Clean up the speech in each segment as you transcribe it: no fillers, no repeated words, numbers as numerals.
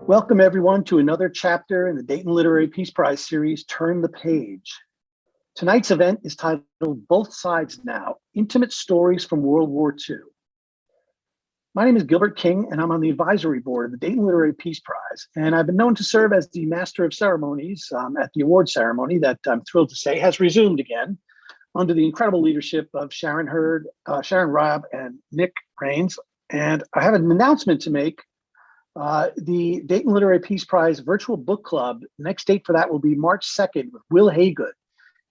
Welcome everyone to another chapter in the Dayton Literary Peace Prize series, Turn the Page. Tonight's event is titled Both Sides Now, Intimate Stories from World War II. My name is Gilbert King, and I'm on the advisory board of the Dayton Literary Peace Prize. And I've been known to serve as the Master of Ceremonies at the award ceremony that I'm thrilled to say has resumed again under the incredible leadership of Sharon Raab, and Nick Rains. And I have an announcement to make. The Dayton Literary Peace Prize Virtual Book Club, next date for that will be March 2nd with Will Haygood.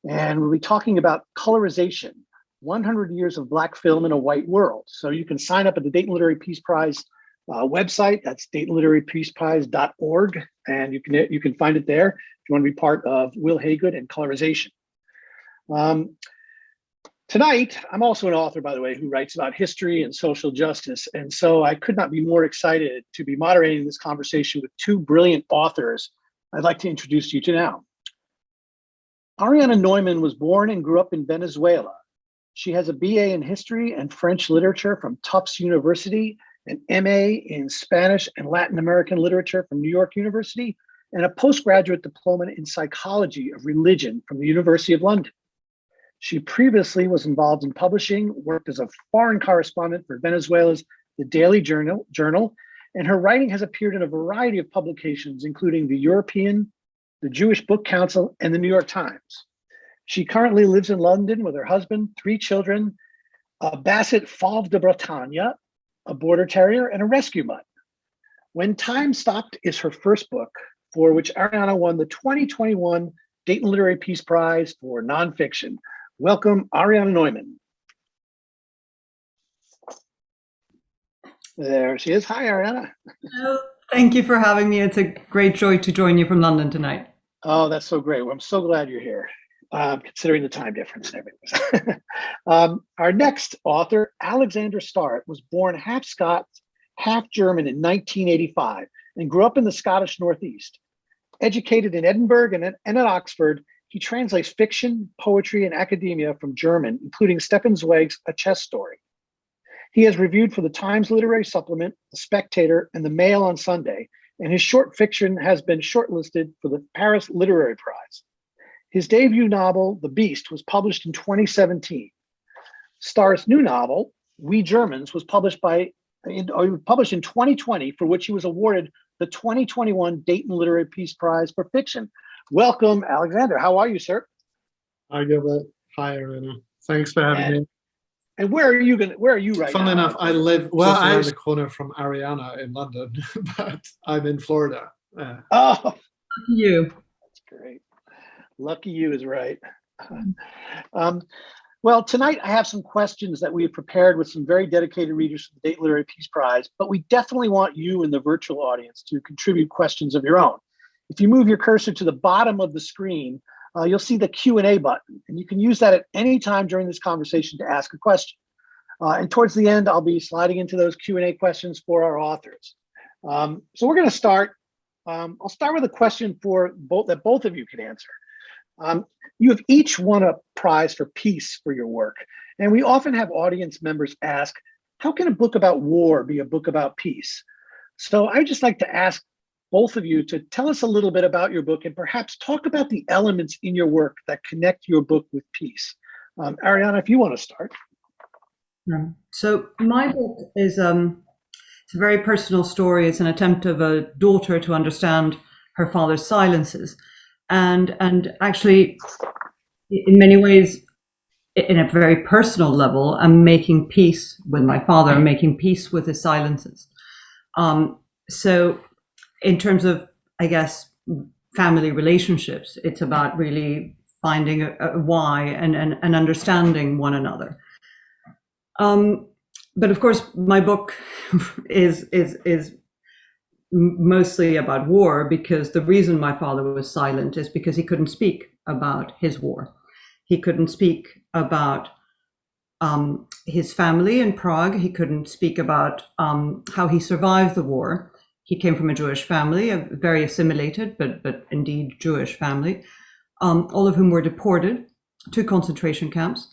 And we'll be talking about colorization, 100 years of Black film in a white world. So you can sign up at the Dayton Literary Peace Prize website. That's DaytonLiteraryPeacePrize.org. And you can find it there if you want to be part of Will Haygood and colorization. Tonight, I'm also an author, by the way, who writes about history and social justice. And so I could not be more excited to be moderating this conversation with two brilliant authors I'd like to introduce you to now. Ariana Neumann was born and grew up in Venezuela. She has a BA in history and French literature from Tufts University, an MA in Spanish and Latin American literature from New York University, and a postgraduate diploma in psychology of religion from the University of London. She previously was involved in publishing, worked as a foreign correspondent for Venezuela's The Daily Journal, and her writing has appeared in a variety of publications, including the European, the Jewish Book Council, and the New York Times. She currently lives in London with her husband, 3 children, a Basset Fauve de Bretagne, a border terrier, and a rescue mutt. When Time Stopped is her first book, for which Ariana won the 2021 Dayton Literary Peace Prize for Nonfiction. Welcome, Ariana Neumann. There she is. Hi, Ariana. Hello. Thank you for having me. It's a great joy to join you from London tonight. Oh, that's so great. Well, I'm so glad you're here, considering the time difference and everything. Our next author, Alexander Starritt, was born half Scots, half German in 1985 and grew up in the Scottish Northeast. Educated in Edinburgh and at Oxford, he translates fiction, poetry, and academia from German, including Stefan Zweig's A Chess Story. He has reviewed for the Times Literary Supplement, The Spectator, and the Mail on Sunday, and his short fiction has been shortlisted for the Paris Literary Prize. His debut novel, The Beast, was published in 2017. Starritt's new novel, We Germans, was published in 2020, for which he was awarded the 2021 Dayton Literary Peace Prize for Fiction. Welcome, Alexander. How are you, sir? Hi, Gilbert. Hi, Ariana. Thanks for having me. And where are you right now? Funnily enough, I live just around the corner from Ariana in London, but I'm in Florida. Oh, you. That's great. Lucky you is right. Well, tonight I have some questions that we have prepared with some very dedicated readers from the Dayton Literary Peace Prize, but we definitely want you in the virtual audience to contribute questions of your own. If you move your cursor to the bottom of the screen, you'll see the Q&A button, and you can use that at any time during this conversation to ask a question. And towards the end, I'll be sliding into those Q&A questions for our authors. So we're going to start. I'll start with a question that both of you can answer. You have each won a prize for peace for your work, and we often have audience members ask, how can a book about war be a book about peace? So I'd just like to ask both of you to tell us a little bit about your book and perhaps talk about the elements in your work that connect your book with peace. Ariana, if you want to start. So my book is it's a very personal story. It's an attempt of a daughter to understand her father's silences. And actually, in many ways, in a very personal level, I'm making peace with my father. I'm making peace with his silences. So in terms of, I guess, family relationships, it's about really finding a why and understanding one another. But of course, my book is mostly about war, because the reason my father was silent is because he couldn't speak about his war. He couldn't speak about his family in Prague. He couldn't speak about how he survived the war. He came from a Jewish family, a very assimilated, but indeed Jewish family, all of whom were deported to concentration camps.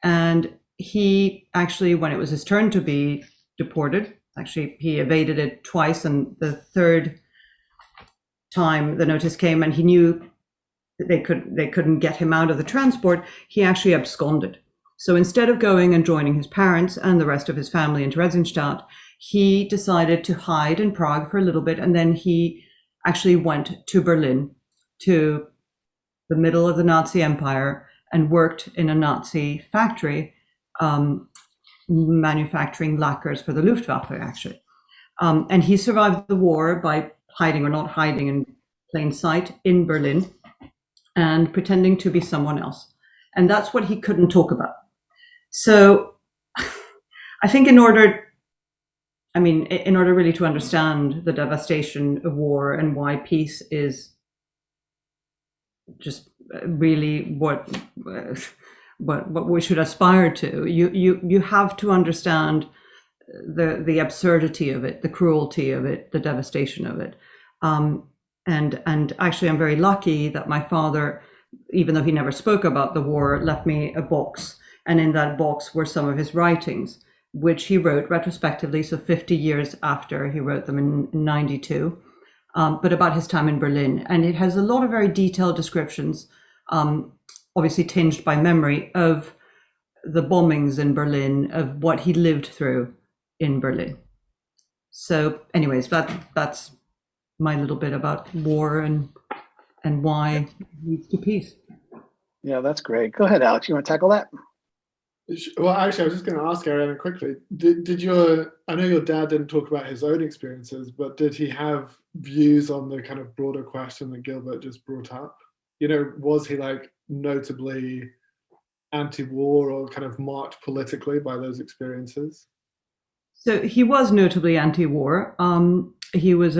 And he actually, when it was his turn to be deported, actually he evaded it twice, and the third time the notice came and he knew that they couldn't get him out of the transport, he actually absconded. So instead of going and joining his parents and the rest of his family in Theresienstadt, he decided to hide in Prague for a little bit, and then he actually went to Berlin, to the middle of the Nazi Empire, and worked in a Nazi factory, manufacturing lacquers for the Luftwaffe, actually. And he survived the war by hiding, or not hiding, in plain sight in Berlin and pretending to be someone else. And that's what he couldn't talk about. So I think in order really to understand the devastation of war and why peace is just really what we should aspire to, you have to understand the absurdity of it, the cruelty of it, the devastation of it. And actually, I'm very lucky that my father, even though he never spoke about the war, left me a box. And in that box were some of his writings, which he wrote retrospectively, so 50 years after he wrote them in 92, but about his time in Berlin. And it has a lot of very detailed descriptions, obviously tinged by memory, of the bombings in Berlin, of what he lived through in Berlin. So anyways, that's my little bit about war and why it leads to peace. Yeah, that's great. Go ahead, Alex. You want to tackle that? Well, actually, I was just going to ask Ariana quickly. I know your dad didn't talk about his own experiences, but did he have views on the kind of broader question that Gilbert just brought up? Was he like notably anti-war or kind of marked politically by those experiences? So he was notably anti-war. He was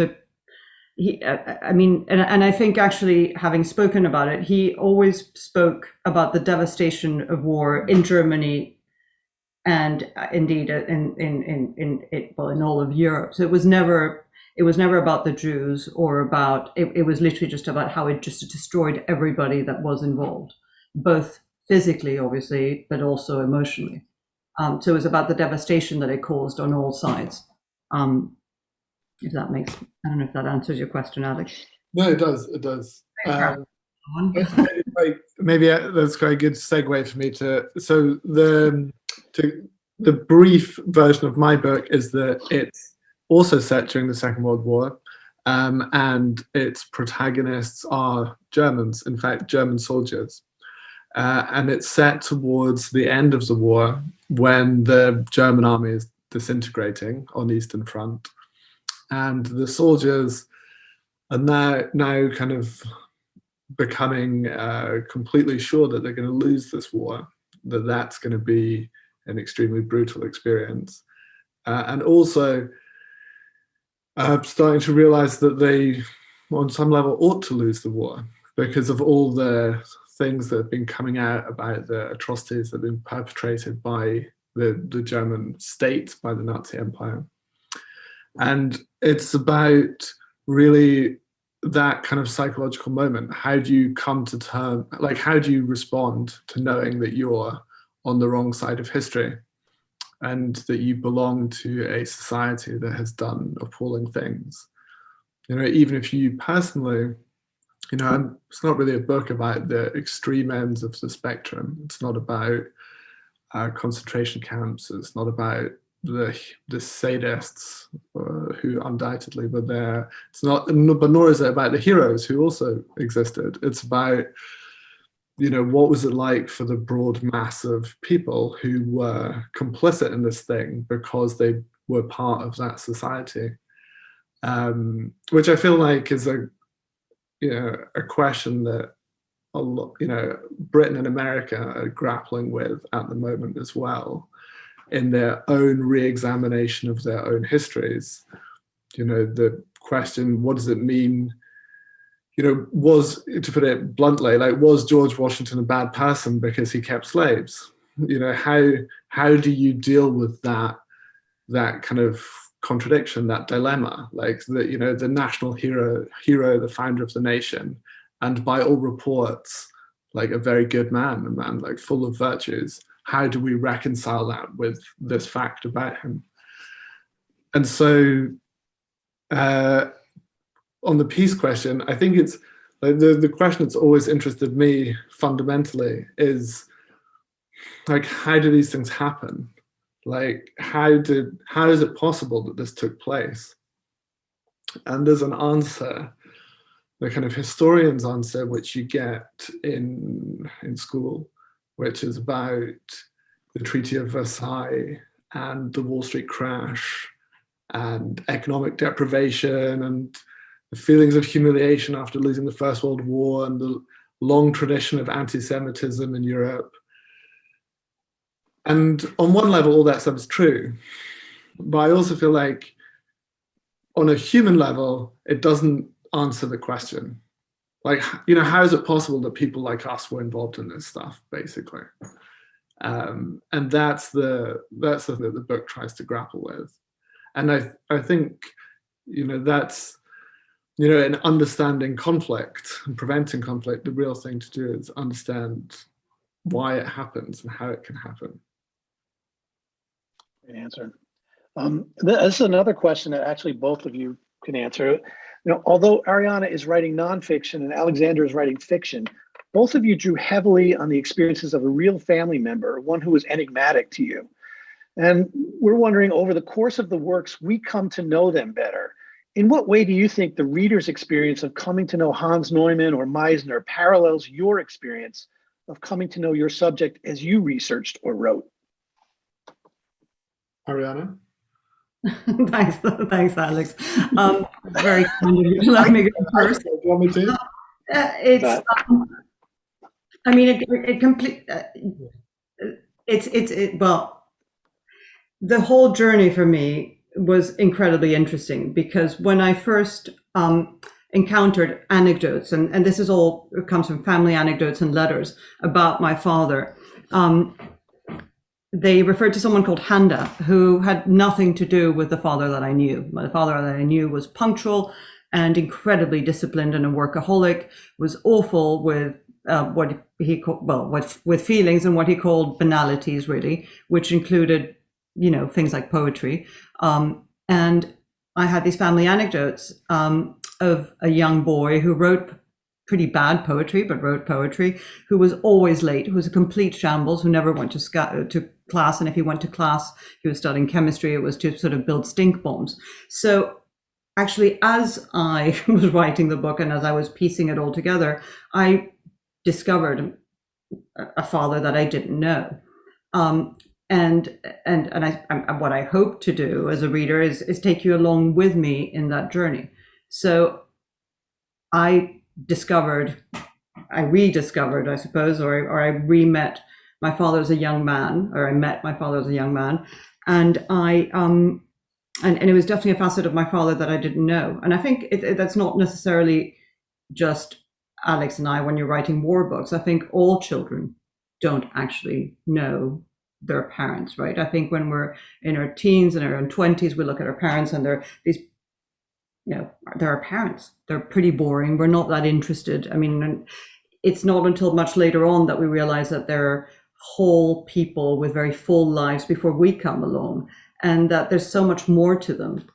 and I think actually, having spoken about it, he always spoke about the devastation of war in Germany, and indeed in all of Europe. So it was never about the Jews, or about it was literally just about how it just destroyed everybody that was involved, both physically, obviously, but also emotionally. So it was about the devastation that it caused on all sides. If that makes, I don't know if that answers your question, Alex. No, it does. It does. Maybe that's quite a good segue for me to. So the brief version of my book is that it's also set during the Second World War, and its protagonists are Germans. In fact, German soldiers, and it's set towards the end of the war when the German army is disintegrating on the Eastern Front. And the soldiers are now kind of becoming completely sure that they're going to lose this war, that's going to be an extremely brutal experience. And also starting to realize that they, on some level, ought to lose the war because of all the things that have been coming out about the atrocities that have been perpetrated by the German state, by the Nazi Empire. And it's about really that kind of psychological moment. How do you come to terms, like how do you respond to knowing that you're on the wrong side of history and that you belong to a society that has done appalling things? Even if you personally, it's not really a book about the extreme ends of the spectrum. It's not about concentration camps. It's not about the sadists who undoubtedly were there. It's not, but nor is it about the heroes who also existed. It's about, what was it like for the broad mass of people who were complicit in this thing because they were part of that society, which I feel like is a question that a lot, Britain and America are grappling with at the moment as well, in their own re-examination of their own histories. The question, what does it mean? Was, to put it bluntly, was George Washington a bad person because he kept slaves? How do you deal with that kind of contradiction, that dilemma? The national hero, the founder of the nation, and by all reports, a very good man, a man full of virtues. How do we reconcile that with this fact about him? And so on the peace question, I think it's like the question that's always interested me fundamentally is like, how do these things happen? Like, how is it possible that this took place? And there's an answer, the kind of historian's answer, which you get in school, which is about the Treaty of Versailles and the Wall Street crash and economic deprivation and the feelings of humiliation after losing the First World War and the long tradition of anti-Semitism in Europe. And on one level, all that stuff is true. But I also feel like on a human level, it doesn't answer the question. Like, you know, how is it possible that people like us were involved in this stuff, basically? And that's the thing that the book tries to grapple with. And I think, you know, that's, you know, in understanding conflict and preventing conflict, the real thing to do is understand why it happens and how it can happen. Great answer. This is another question that actually both of you can answer. You know, although Ariana is writing nonfiction and Alexander is writing fiction, both of you drew heavily on the experiences of a real family member, one who was enigmatic to you. And we're wondering, over the course of the works, we come to know them better. In what way do you think the reader's experience of coming to know Hans Neumann or Meisner parallels your experience of coming to know your subject as you researched or wrote? Ariana? Thanks, Alex. Very kind of you to let me go first. Do you want me to? I mean, well, the whole journey for me was incredibly interesting because when I first encountered anecdotes, and this is all, it comes from family anecdotes and letters about my father, they referred to someone called Handa, who had nothing to do with the father that I knew. My father that I knew was punctual and incredibly disciplined and a workaholic, was awful with what he called, well, with feelings and what he called banalities, really, which included, you know, things like poetry. And I had these family anecdotes of a young boy who wrote pretty bad poetry, but wrote poetry, who was always late, who was a complete shambles, who never went to class. And if he went to class, he was studying chemistry. It was to sort of build stink bombs. So actually, as I was writing the book and as I was piecing it all together, I discovered a father that I didn't know. And what I hope to do as a reader is take you along with me in that journey. So I rediscovered, I suppose, or I re-met my father as a young man, or I met my father as a young man, and and it was definitely a facet of my father that I didn't know. And I think that's not necessarily just Alex and I when you're writing war books. I think all children don't actually know their parents, right? I think when we're in our teens and our 20s, we look at our parents and they're these, you know, they're our parents. They're pretty boring. We're not that interested. I mean, it's not until much later on that we realize that they're whole people with very full lives before we come along, and that there's so much more to them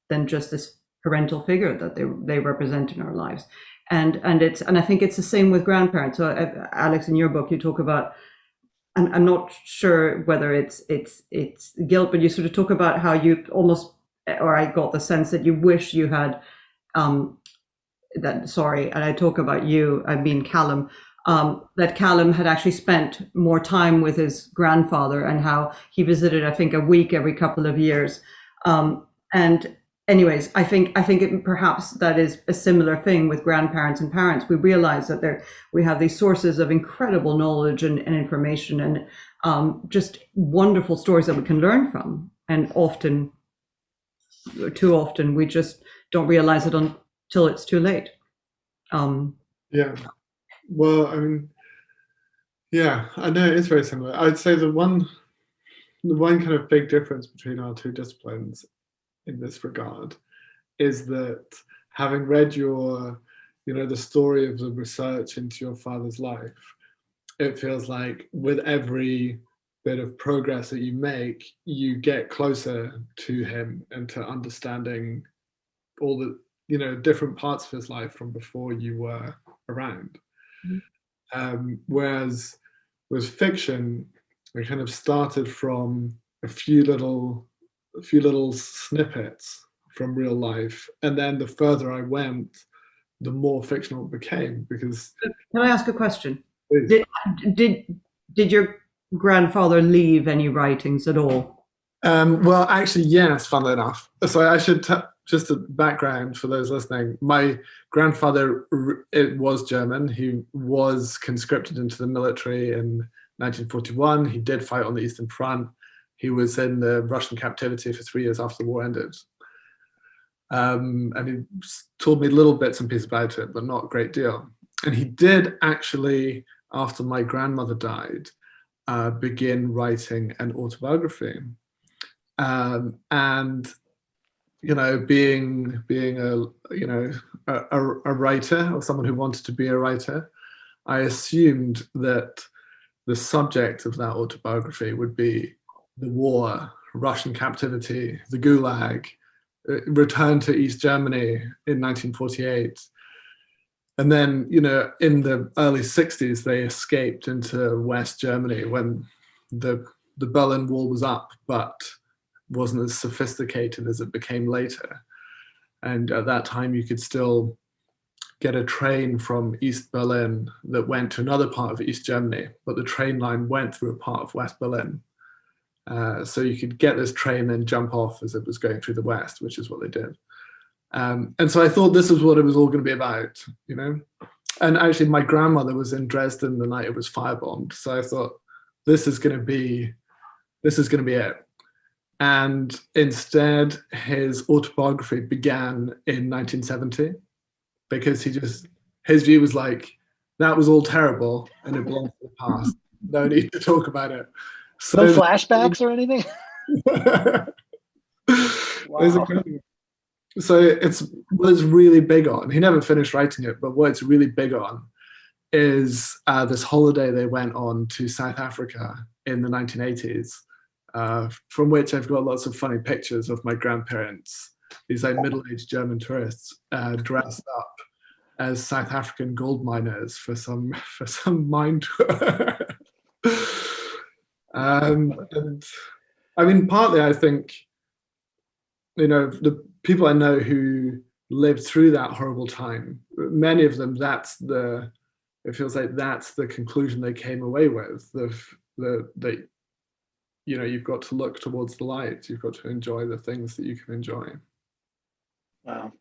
than just this parental figure that they represent in our lives. And I think it's the same with grandparents. So Alex, in your book, you talk about, I'm not sure whether it's guilt, but you sort of talk about how you almost, or I got the sense that you wish you had, and I talk about you, I mean Callum, that Callum had actually spent more time with his grandfather and how he visited, I think, a week every couple of years. And anyways, I think perhaps that is a similar thing with grandparents and parents. We realize that we have these sources of incredible knowledge and information and just wonderful stories that we can learn from. And too often, we just don't realize it until it's too late. Yeah. Well, I mean, yeah, I know it's very similar. I'd say the one kind of big difference between our two disciplines in this regard is that having read the story of the research into your father's life, it feels like with every bit of progress that you make, you get closer to him and to understanding all the, different parts of his life from before you were around. Whereas with fiction, we kind of started from a few little snippets from real life, and then the further I went, the more fictional it became. Because can I ask a question? Did your grandfather leave any writings at all? Well, actually, yes, funnily enough. So I should just a background for those listening. My grandfather, it was German. He was conscripted into the military in 1941. He did fight on the Eastern Front. He was in the Russian captivity for 3 years after the war ended. And he told me little bits and pieces about it, but not a great deal. And he did actually, after my grandmother died, begin writing an autobiography. And being a writer, or someone who wanted to be a writer, I assumed that the subject of that autobiography would be the war, Russian captivity, the Gulag, return to East Germany in 1948. And then, in the early 60s, they escaped into West Germany when the Berlin Wall was up, but wasn't as sophisticated as it became later. And at that time, you could still get a train from East Berlin that went to another part of East Germany, but the train line went through a part of West Berlin. So you could get this train and jump off as it was going through the West, which is what they did. And so I thought this was what it was all going to be about, And actually, my grandmother was in Dresden the night it was firebombed. So I thought, this is going to be it. And instead, his autobiography began in 1970, because his view was like, that was all terrible and it belongs to the past. No need to talk about it. So no flashbacks or anything? Wow. So it's what it's really big on. He never finished writing it, but what it's really big on is this holiday they went on to South Africa in the 1980s, from which I've got lots of funny pictures of my grandparents, these like middle-aged German tourists, dressed up as South African gold miners for some mine tour. And I mean, partly I think, the people I know who lived through that horrible time, many of them, it feels like that's the conclusion they came away with. You've got to look towards the light. You've got to enjoy the things that you can enjoy. Wow.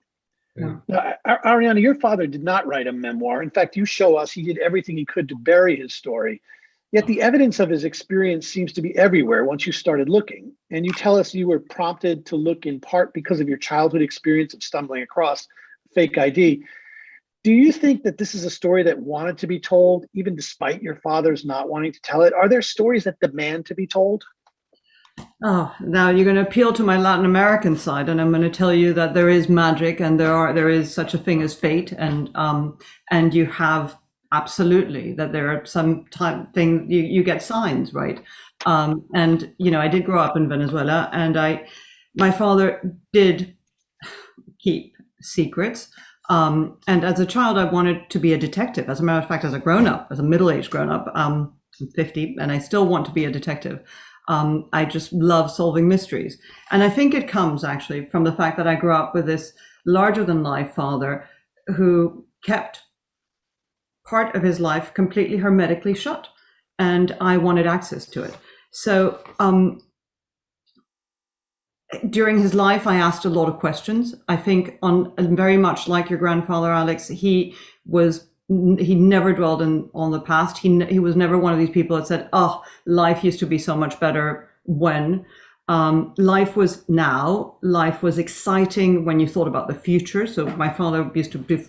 Yeah. Now, Ariana, your father did not write a memoir. In fact, you show us he did everything he could to bury his story. Yet the evidence of his experience seems to be everywhere once you started looking. And you tell us you were prompted to look in part because of your childhood experience of stumbling across fake ID. Do you think that this is a story that wanted to be told, even despite your father's not wanting to tell it? Are there stories that demand to be told? Oh, now you're going to appeal to my Latin American side, and I'm going to tell you that there is magic, and there is such a thing as fate, and you have absolutely that there are some type thing you get signs, right? And I did grow up in Venezuela, and my father did keep secrets. And as a child, I wanted to be a detective. As a matter of fact, as a middle-aged grown-up, I'm 50, and I still want to be a detective. I just love solving mysteries. And I think it comes actually from the fact that I grew up with this larger-than-life father who kept part of his life completely hermetically shut, and I wanted access to it. So during his life, I asked a lot of questions. I think very much like your grandfather, Alex, he never dwelled on the past. He was never one of these people that said, "Oh, life used to be so much better when." Life was now. Life was exciting when you thought about the future. So my father used to do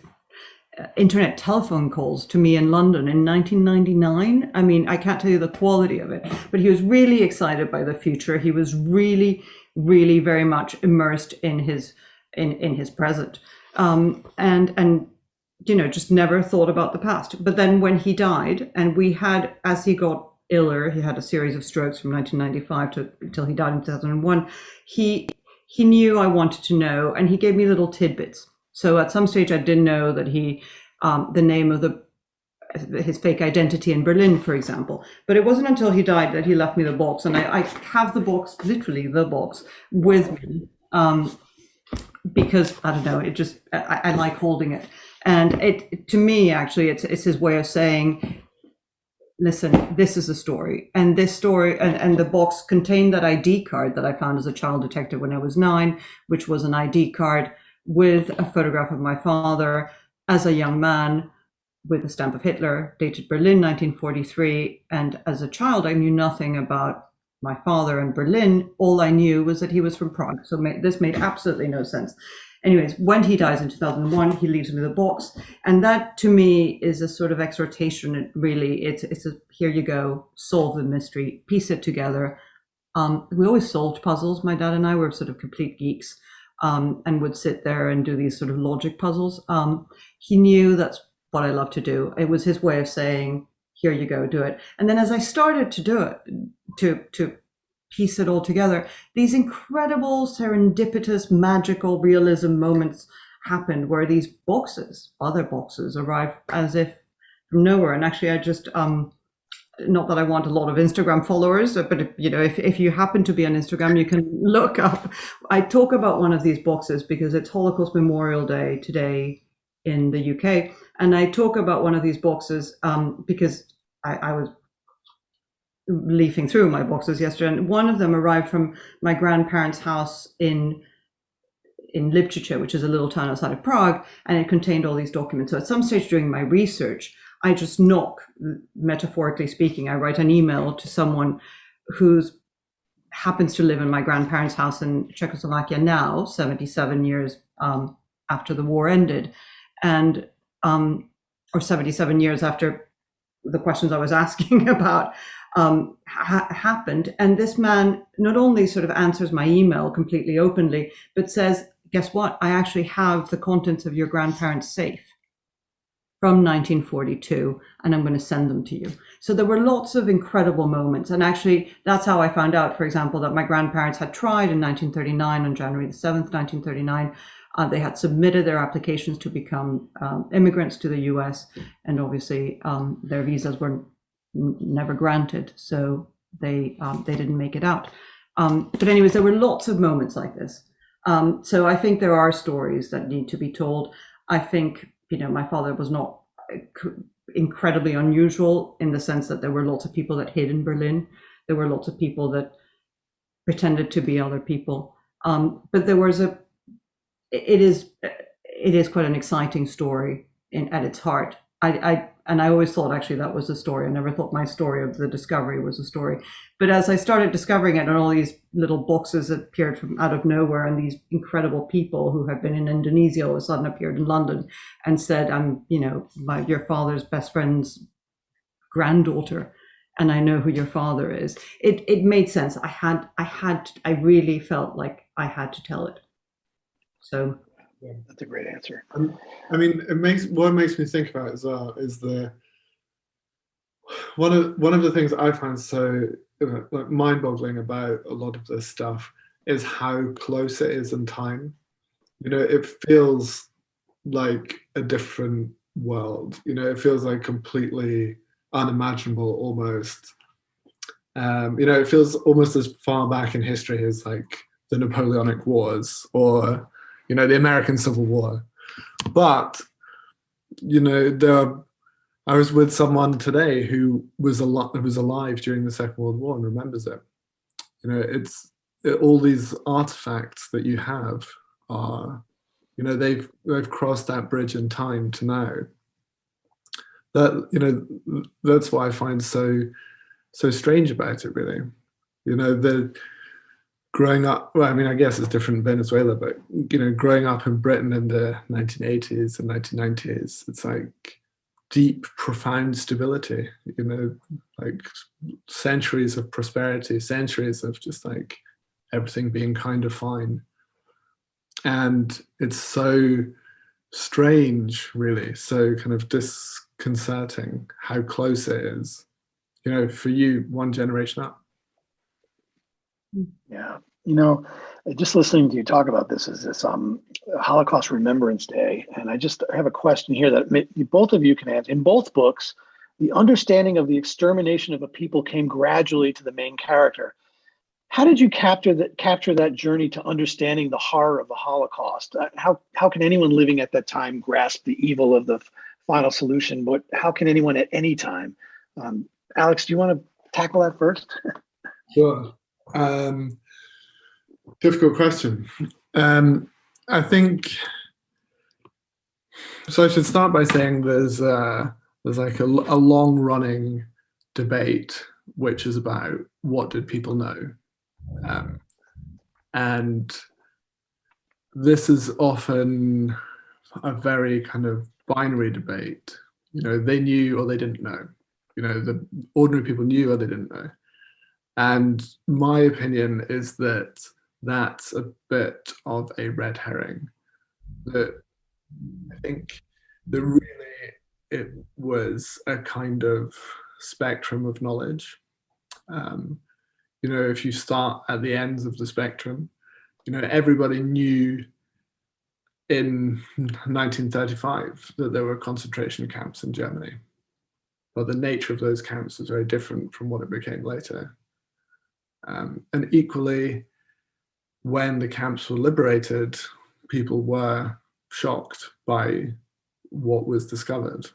internet telephone calls to me in London in 1999. I mean, I can't tell you the quality of it, but he was really excited by the future. He was really, really very much immersed in his present, and just never thought about the past. But then when he died, and as he got iller, he had a series of strokes from 1995 until he died in 2001. He knew I wanted to know, and he gave me little tidbits. So at some stage I didn't know that he, the name of his fake identity in Berlin, for example. But it wasn't until he died that he left me the box, and I have the box, literally the box, with me, because I don't know, it just I like holding it, and it to me actually it's his way of saying, listen, this is a story, and this story, and the box contained that ID card that I found as a child detective when I was 9, which was an ID card with a photograph of my father as a young man, with a stamp of Hitler, dated Berlin, 1943. And as a child, I knew nothing about my father in Berlin. All I knew was that he was from Prague. So this made absolutely no sense. Anyways, when he dies in 2001, he leaves me the box. And that to me is a sort of exhortation. It's a, here you go, solve the mystery, piece it together. We always solved puzzles. My dad and I were sort of complete geeks, and would sit there and do these sort of logic puzzles. He knew that's what I love to do. It was his way of saying, here you go, do it. And then as I started to do it, to piece it all together, these incredible serendipitous, magical realism moments happened where these boxes, other boxes, arrived as if from nowhere. And actually I just, not that I want a lot of Instagram followers, but if you happen to be on Instagram, you can look up. I talk about one of these boxes because it's Holocaust Memorial Day today in the UK. And I talk about one of these boxes because I was leafing through my boxes yesterday, and one of them arrived from my grandparents' house in Lipčice, which is a little town outside of Prague, and it contained all these documents. So at some stage during my research, I just knock, metaphorically speaking, I write an email to someone who happens to live in my grandparents' house in Czechoslovakia now, 77 years after the war ended, and or 77 years after the questions I was asking about happened. And this man not only sort of answers my email completely openly, but says, guess what? I actually have the contents of your grandparents' safe from 1942, and I'm going to send them to you. So there were lots of incredible moments. And actually, that's how I found out, for example, that my grandparents had tried in 1939, on January the 7th, 1939. They had submitted their applications to become immigrants to the US, and obviously their visas were never granted, so they didn't make it out. But anyways, there were lots of moments like this. So I think there are stories that need to be told. I think, my father was not incredibly unusual in the sense that there were lots of people that hid in Berlin. There were lots of people that pretended to be other people. But there was it is quite an exciting story at its heart. I always thought actually that was a story. I never thought my story of the discovery was a story. But as I started discovering it, and all these little boxes appeared from out of nowhere, and these incredible people who have been in Indonesia all of a sudden appeared in London and said, I'm, your father's best friend's granddaughter, and I know who your father is. It made sense. I really felt like I had to tell it. So that's a great answer. I mean, what makes me think about it as well is one of the things I find so like mind-boggling about a lot of this stuff is how close it is in time. It feels like a different world. It feels like completely unimaginable almost. It feels almost as far back in history as like the Napoleonic Wars or the American Civil War. But I was with someone today who was alive during the Second World War and remembers it. All these artifacts that you have are, they've crossed that bridge in time to now. That's what I find so strange about it, really. Growing up, well, I mean, I guess it's different in Venezuela, but growing up in Britain in the 1980s and 1990s, it's like deep, profound stability. Like centuries of prosperity, centuries of just like everything being kind of fine, and it's so strange, really, so kind of disconcerting how close it is. For you, one generation up. Yeah. Just listening to you talk about this is this Holocaust Remembrance Day, and I have a question here that both of you can answer. In both books, the understanding of the extermination of a people came gradually to the main character. How did you capture that journey to understanding the horror of the Holocaust? How can anyone living at that time grasp the evil of the final solution? But how can anyone at any time? Alex, do you want to tackle that first? Sure. Difficult question. I think so. I should start by saying there's like a long-running debate which is about what did people know, and this is often a very kind of binary debate. You know, they knew or they didn't know. You know, the ordinary people knew or they didn't know. And my opinion is that that's a bit of a red herring. That I think that really it was a kind of spectrum of knowledge. You know, if you start at the ends of the spectrum, you know, everybody knew in 1935 that there were concentration camps in Germany, but the nature of those camps was very different from what it became later. And equally, when the camps were liberated, people were shocked by what was discovered.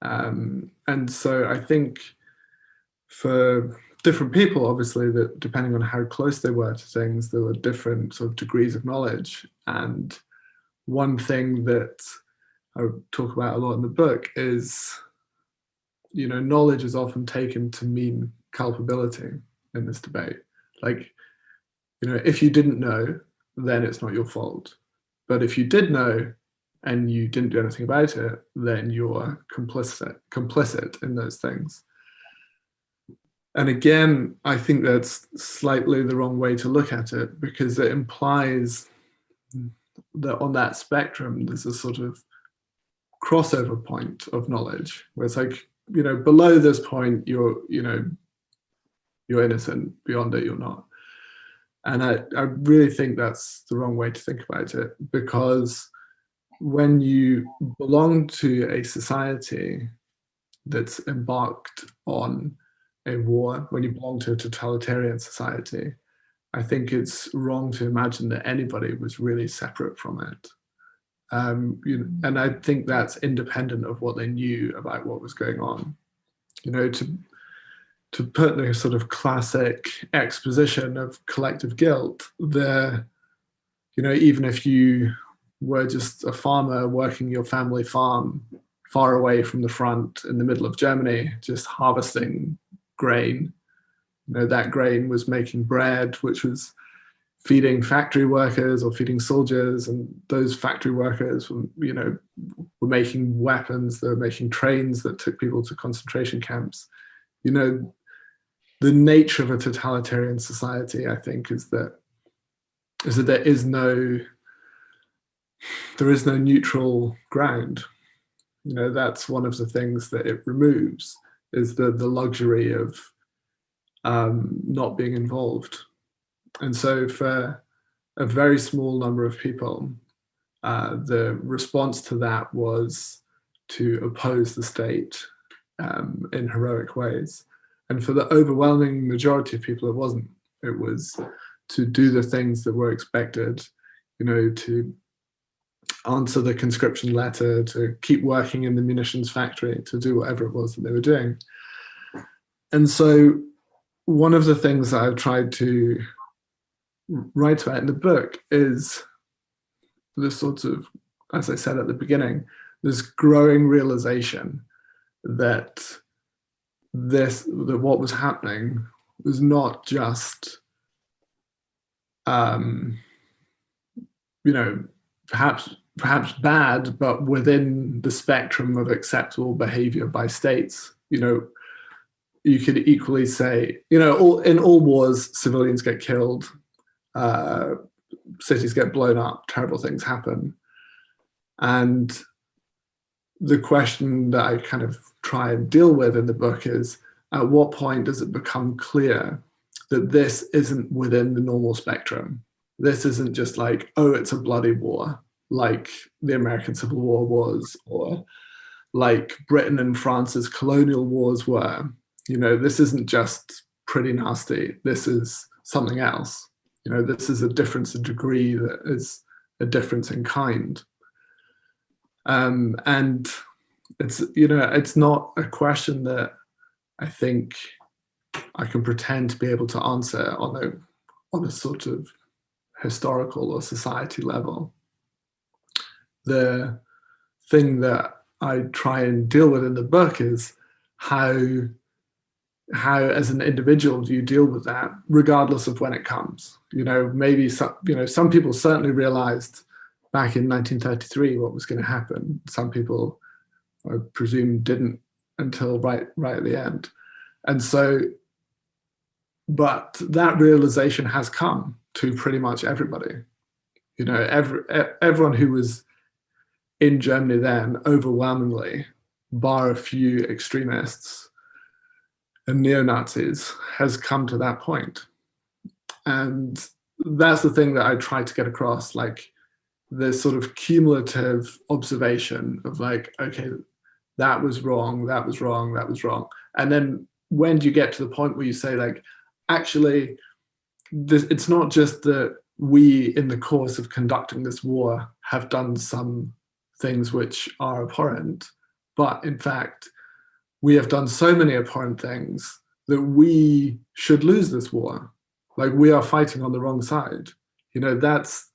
And so I think for different people, obviously, that depending on how close they were to things, there were different sort of degrees of knowledge. And one thing that I talk about a lot in the book is, you know, knowledge is often taken to mean culpability in this debate. Like, you know, if you didn't know, then it's not your fault. But if you did know and you didn't do anything about it, then you're complicit in those things. And again, I think that's slightly the wrong way to look at it, because it implies that on that spectrum, there's a sort of crossover point of knowledge where it's like, you know, below this point, you're innocent, beyond it, you're not. And I really think that's the wrong way to think about it, because when you belong to a society that's embarked on a war, when you belong to a totalitarian society, I think it's wrong to imagine that anybody was really separate from it. And I think that's independent of what they knew about what was going on. You know, to put the sort of classic exposition of collective guilt there, you know, even if you were just a farmer working your family farm far away from the front in the middle of Germany, just harvesting grain, you know, that grain was making bread, which was feeding factory workers or feeding soldiers, and those factory workers were, you know, were making weapons, they were making trains that took people to concentration camps. You know, the nature of a totalitarian society, I think, is that there is no neutral ground. You know, that's one of the things that it removes, is the luxury of not being involved. And so for a very small number of people, the response to that was to oppose the state in heroic ways. And for the overwhelming majority of people, it wasn't. It was to do the things that were expected, you know, to answer the conscription letter, to keep working in the munitions factory, to do whatever it was that they were doing. And so one of the things that I've tried to write about in the book is this sort of, as I said at the beginning, this growing realization that what was happening was not just, you know, perhaps bad, but within the spectrum of acceptable behavior by states. You know, you could equally say, you know, in all wars, civilians get killed, cities get blown up, terrible things happen. And the question that I kind of try and deal with in the book is, at what point does it become clear that this isn't within the normal spectrum. This isn't just like, oh, it's a bloody war, like the American Civil War was, or like Britain and France's colonial wars were. You know, this isn't just pretty nasty. This is something else. You know, this is a difference in degree that is a difference in kind. And it's, you know, it's not a question that I think I can pretend to be able to answer on a sort of historical or society level. The thing that I try and deal with in the book is how as an individual do you deal with that, regardless of when it comes. You know, maybe some people certainly realized back in 1933 what was going to happen. Some people, I presume, didn't until right at the end. And so, but that realization has come to pretty much everybody. You know, everyone who was in Germany then, overwhelmingly, bar a few extremists and neo-Nazis, has come to that point. And that's the thing that I try to get across, like this sort of cumulative observation of like, okay, that was wrong, that was wrong, that was wrong. And then when do you get to the point where you say, like, actually, it's not just that we, in the course of conducting this war, have done some things which are abhorrent, but in fact, we have done so many abhorrent things that we should lose this war. Like, we are fighting on the wrong side. You know, that's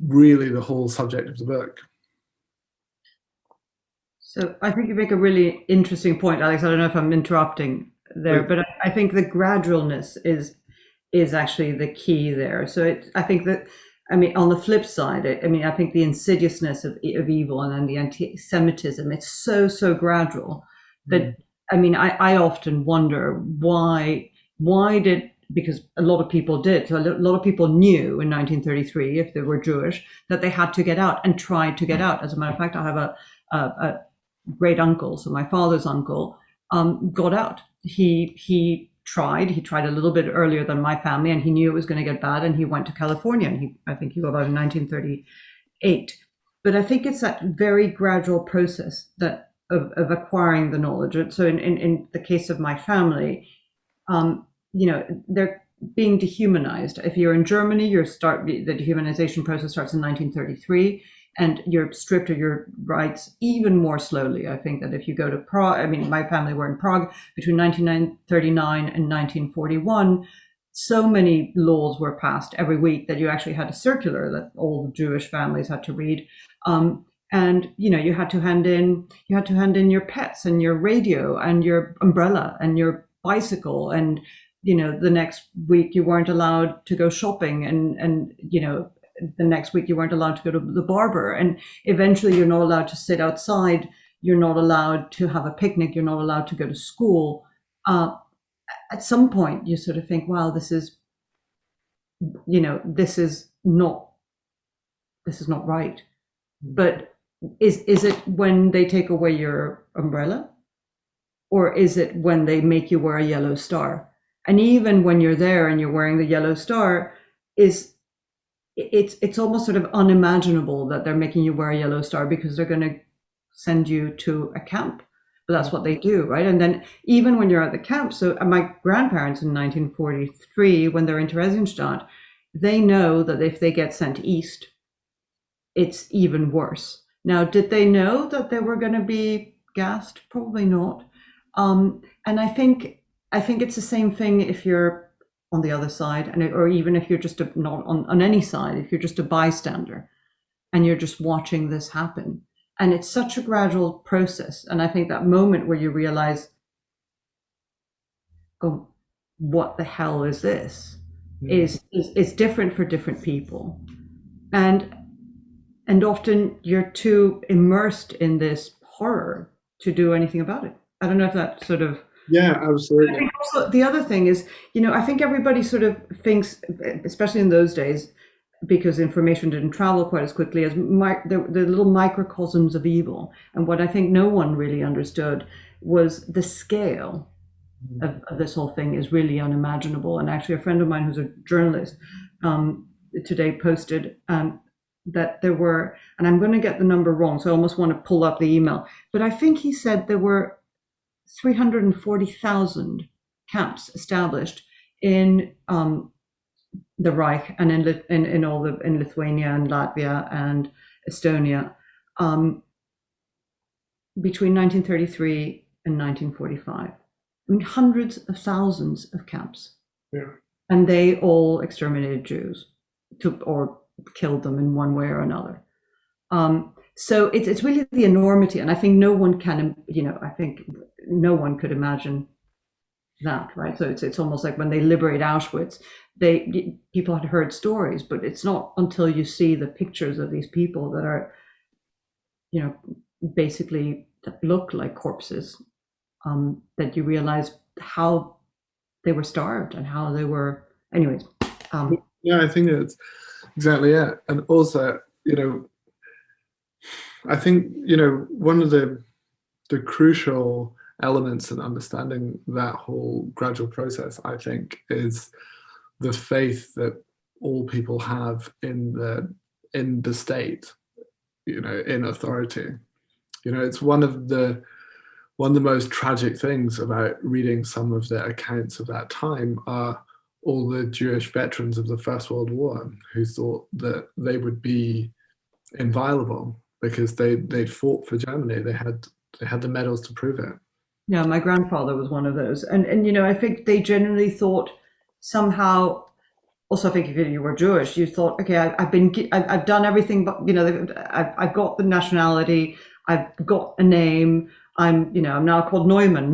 really the whole subject of the book. So I think you make a really interesting point, Alex. I don't know if I'm interrupting there, but I think the gradualness is actually the key there. So I think that, I mean, on the flip side, I think the insidiousness of evil and then the anti-Semitism, it's so gradual that, I mean, I often wonder why did, because a lot of people did. So a lot of people knew in 1933, if they were Jewish, that they had to get out and tried to get out. As a matter of fact, I have a great uncle, so my father's uncle, got out. He tried a little bit earlier than my family, and he knew it was going to get bad, and he went to California, and I think he got out in 1938. But I think it's that very gradual process that of acquiring the knowledge. So in the case of my family, you know, they're being dehumanized. If you're in Germany, the dehumanization process starts in 1933. And you're stripped of your rights even more slowly. I think that if you go to Prague, I mean, my family were in Prague between 1939 and 1941, so many laws were passed every week that you actually had a circular that all the Jewish families had to read. And, you know, you had to hand in your pets and your radio and your umbrella and your bicycle. And, you know, the next week you weren't allowed to go shopping, and, you know, the next week you weren't allowed to go to the barber, and eventually you're not allowed to sit outside, you're not allowed to have a picnic, you're not allowed to go to school. At some point you sort of think, wow, this is not right. But is it when they take away your umbrella, or is it when they make you wear a yellow star? And even when you're there and you're wearing the yellow star, it's almost sort of unimaginable that they're making you wear a yellow star, because they're going to send you to a camp. But that's what they do, right? And then even when you're at the camp, so my grandparents in 1943, when they're in Theresienstadt, they know that if they get sent east, it's even worse. Now, did they know that they were going to be gassed? Probably not. And I think it's the same thing if you're on the other side, or even if you're just not on any side, if you're just a bystander and you're just watching this happen. And it's such a gradual process. And I think that moment where you realize, oh, what the hell is this? Is different for different people. And often you're too immersed in this horror to do anything about it. I don't know if that sort of... Yeah, absolutely. I think also the other thing is, you know, I think everybody sort of thinks, especially in those days, because information didn't travel quite as quickly, as the little microcosms of evil. And what I think no one really understood was the scale of this whole thing is really unimaginable. And actually, a friend of mine who's a journalist today posted that there were, and I'm going to get the number wrong, so I almost want to pull up the email, but I think he said there were 340,000 camps established in the Reich and in Lithuania and Latvia and Estonia between 1933 and 1945. I mean, hundreds of thousands of camps. Yeah. And they all exterminated Jews, or killed them in one way or another. So it's really the enormity, and I think no one can, I think no one could imagine that, right? So it's almost like when they liberate Auschwitz, people had heard stories, but it's not until you see the pictures of these people that are, basically that look like corpses, that you realize how they were starved and how they were. Anyways. Yeah, I think that's exactly it. And also, I think, one of the crucial elements in understanding that whole gradual process, I think, is the faith that all people have in the state, in authority. It's one of the most tragic things about reading some of the accounts of that time are all the Jewish veterans of the First World War who thought that they would be inviolable because they'd fought for Germany. They had the medals to prove it. Yeah, my grandfather was one of those, and I think they generally thought somehow. Also, I think if you were Jewish, you thought, okay, I've done everything, but I've got the nationality, I've got a name, I'm now called Neumann,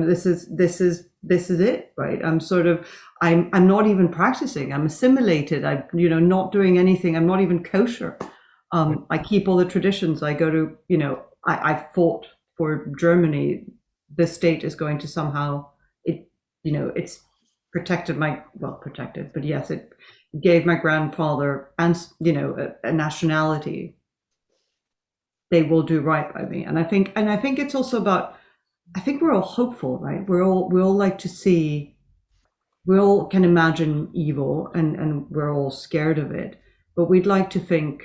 this is it, right? I'm not even practicing, I'm assimilated, I'm not doing anything, I'm not even kosher. I keep all the traditions, I go to, I fought for Germany. The state is going to somehow, it's protected, but yes, it gave my grandfather and a nationality. They will do right by me, and I think it's also about. I think we're all hopeful, right? We all like to see. We all can imagine evil, and we're all scared of it, but we'd like to think.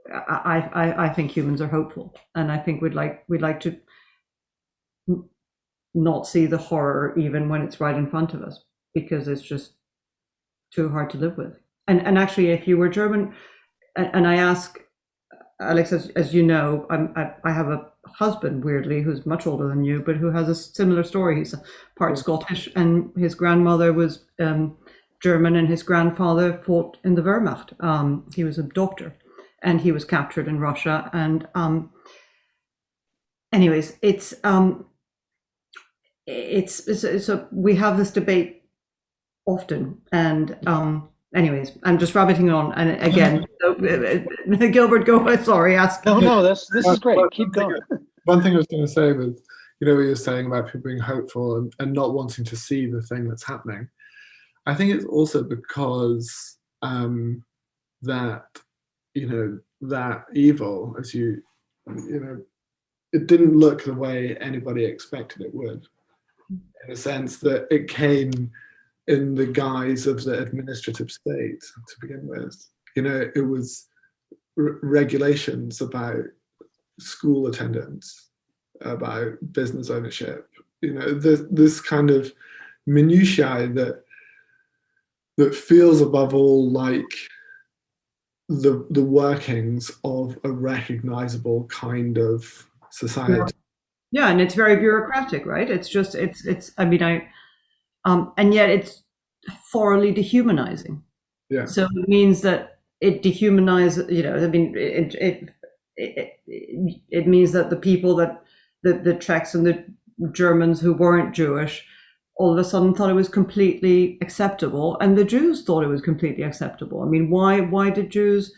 I think humans are hopeful, and I think we'd like to not see the horror even when it's right in front of us, because it's just too hard to live with. And actually, if you were German, and I ask Alex, as you know, I have a husband, weirdly, who's much older than you, but who has a similar story. He's part Scottish, and his grandmother was German, and his grandfather fought in the Wehrmacht. He was a doctor, and he was captured in Russia. And anyways, it's so we have this debate often, and anyways, I'm just rabbiting on, and again, so, Gilbert, go. Sorry, ask. No, this is great. Keep going. One thing I was going to say was, what you're saying about people being hopeful and not wanting to see the thing that's happening. I think it's also because that that evil, as it didn't look the way anybody expected it would, in a sense that it came in the guise of the administrative state to begin with. It was regulations about school attendance, about business ownership, this kind of minutiae that feels above all like the workings of a recognizable kind of society. Yeah, and it's very bureaucratic, right? It's just I mean, and yet it's thoroughly dehumanizing. Yeah. So it means that it dehumanizes. I mean, it means that the people that the Czechs and the Germans who weren't Jewish all of a sudden thought it was completely acceptable, and the Jews thought it was completely acceptable. I mean, why did Jews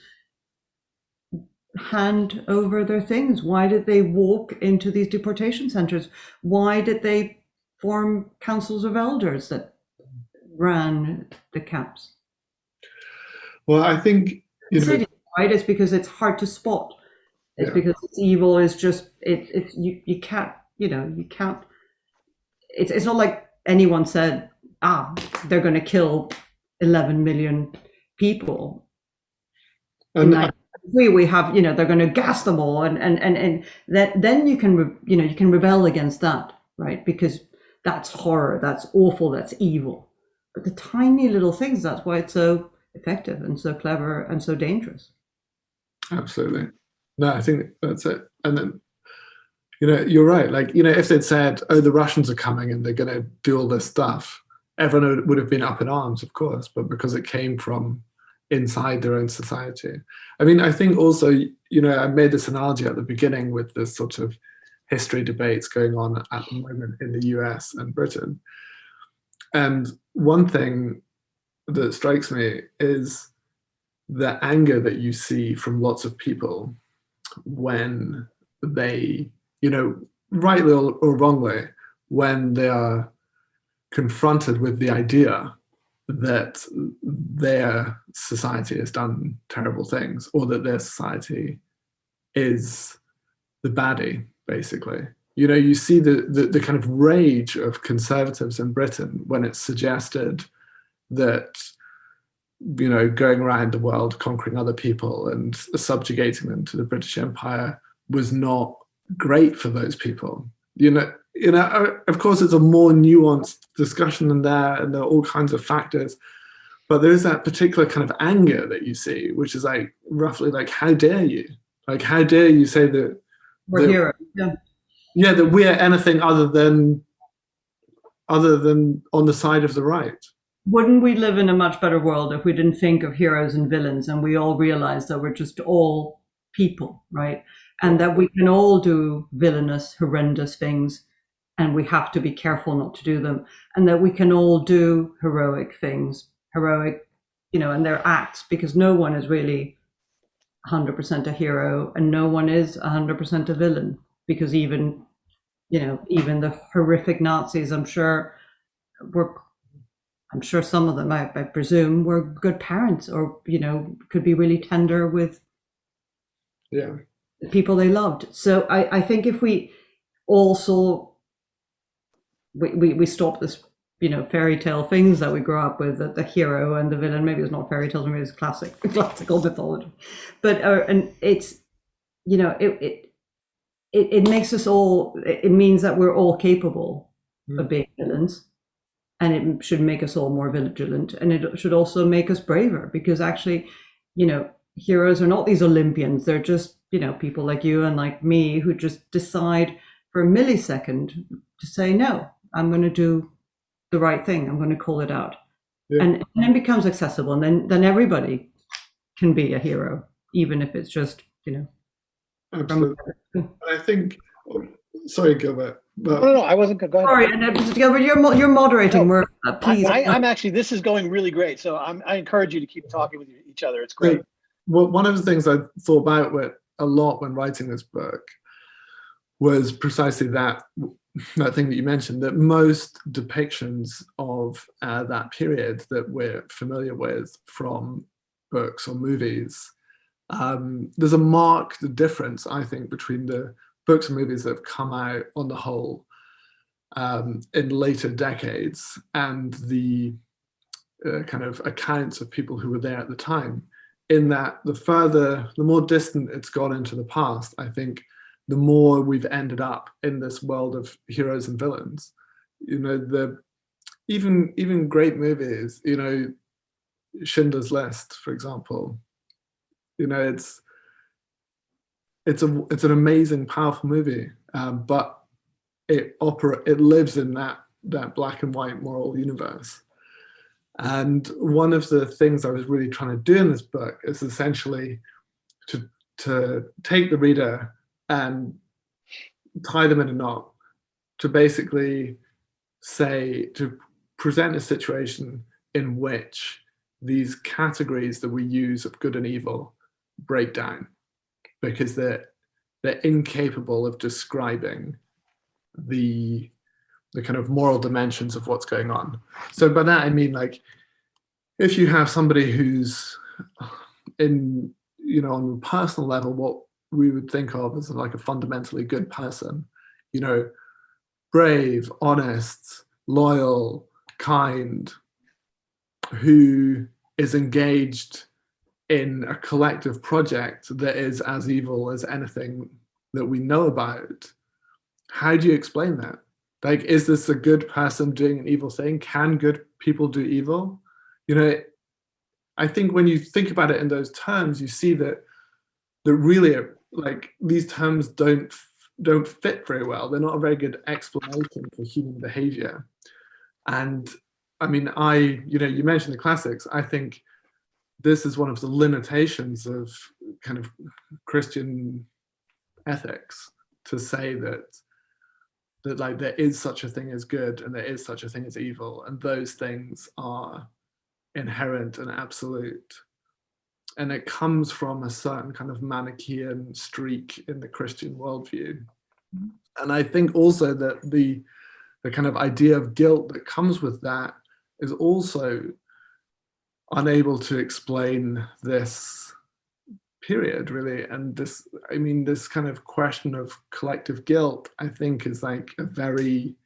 hand over their things? Why did they walk into these deportation centers? Why did they form councils of elders that ran the camps? Well, I think right, it's because it's hard to spot. It's because it's evil is just you can't it's not like anyone said, they're going to kill 11 million people. And we have, they're going to gas them all, and then you can, you can rebel against that, right? Because that's horror, that's awful, that's evil. But the tiny little things, that's why it's so effective and so clever and so dangerous. Absolutely. No, I think that's it. And then, you're right. Like, if they'd said, oh, the Russians are coming and they're going to do all this stuff, everyone would have been up in arms, of course, but because it came from inside their own society. I mean, I think also, I made this analogy at the beginning with this sort of history debates going on at the moment in the US and Britain. And one thing that strikes me is the anger that you see from lots of people when they, rightly or wrongly, when they are confronted with the idea that their society has done terrible things, or that their society is the baddie, basically. You see the kind of rage of conservatives in Britain when it's suggested that, going around the world, conquering other people and subjugating them to the British Empire was not great for those people. Of course, it's a more nuanced discussion than that, and there are all kinds of factors. But there is that particular kind of anger that you see, which is like roughly like, how dare you? Like, how dare you say that we're heroes? Yeah, that we're anything other than on the side of the right. Wouldn't we live in a much better world if we didn't think of heroes and villains and we all realized that we're just all people, right? And that we can all do villainous, horrendous things, and we have to be careful not to do them. And that we can all do heroic things, and their acts, because no one is really 100% a hero and no one is 100% a villain, because even the horrific Nazis, I'm sure some of them, I presume, were good parents, or could be really tender with the people they loved. So I think if we also we stop this fairy tale things that we grow up with, that the hero and the villain, maybe it's not fairy tales, maybe it's classical mythology, but and it's it makes us all, it means that we're all capable of being villains, and it should make us all more vigilant, and it should also make us braver, because actually, heroes are not these Olympians. They're just, people like you and like me who just decide for a millisecond to say, no, I'm going to do the right thing. I'm going to call it out. And then it becomes accessible, and then everybody can be a hero, even if it's just, Absolutely. I think, sorry, Gilbert. No, I wasn't. Go ahead. Sorry, and Gilbert, you're moderating. No, please. I'm actually. This is going really great. So I encourage you to keep talking with each other. It's great. Well, one of the things I thought about a lot when writing this book was precisely that thing that you mentioned, that most depictions of that period that we're familiar with from books or movies, there's a marked difference, I think, between the books and movies that have come out on the whole in later decades and the kind of accounts of people who were there at the time, in that the more distant it's gone into the past, I think the more we've ended up in this world of heroes and villains. Even great movies, Schindler's List, for example, it's an amazing, powerful movie, but it lives in that black and white moral universe. And one of the things I was really trying to do in this book is essentially to take the reader and tie them in a knot, to basically to present a situation in which these categories that we use of good and evil break down, because they're incapable of describing the kind of moral dimensions of what's going on. So by that I mean, like, if you have somebody who's on a personal level, what we would think of as like a fundamentally good person, brave, honest, loyal, kind, who is engaged in a collective project that is as evil as anything that we know about. How do you explain that? Like, is this a good person doing an evil thing? Can good people do evil? You know, I think when you think about it in those terms, you see that really, like, these terms don't fit very well. They're not a very good explanation for human behavior. And I mean, you mentioned the classics. I think this is one of the limitations of kind of Christian ethics, to say that like there is such a thing as good and there is such a thing as evil, and those things are inherent and absolute. And it comes from a certain kind of Manichaean streak in the Christian worldview. Mm-hmm. And I think also that the kind of idea of guilt that comes with that is also unable to explain this period, really. And this kind of question of collective guilt, I think, is like a very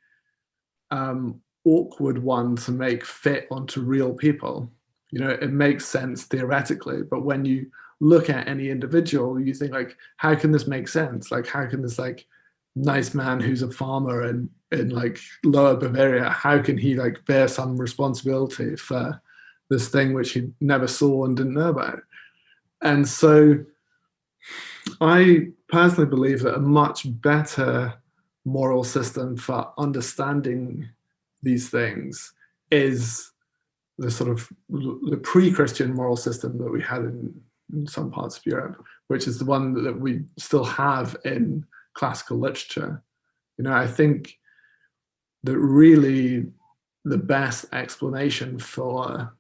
awkward one to make fit onto real people. You know, it makes sense theoretically, but when you look at any individual, you think, like, how can this make sense? Like, how can this, like, nice man who's a farmer in like Lower Bavaria, how can he, like, bear some responsibility for this thing which he never saw and didn't know about? And so I personally believe that a much better moral system for understanding these things is the sort of the pre-Christian moral system that we had in some parts of Europe, which is the one that we still have in classical literature. You know, I think that really the best explanation for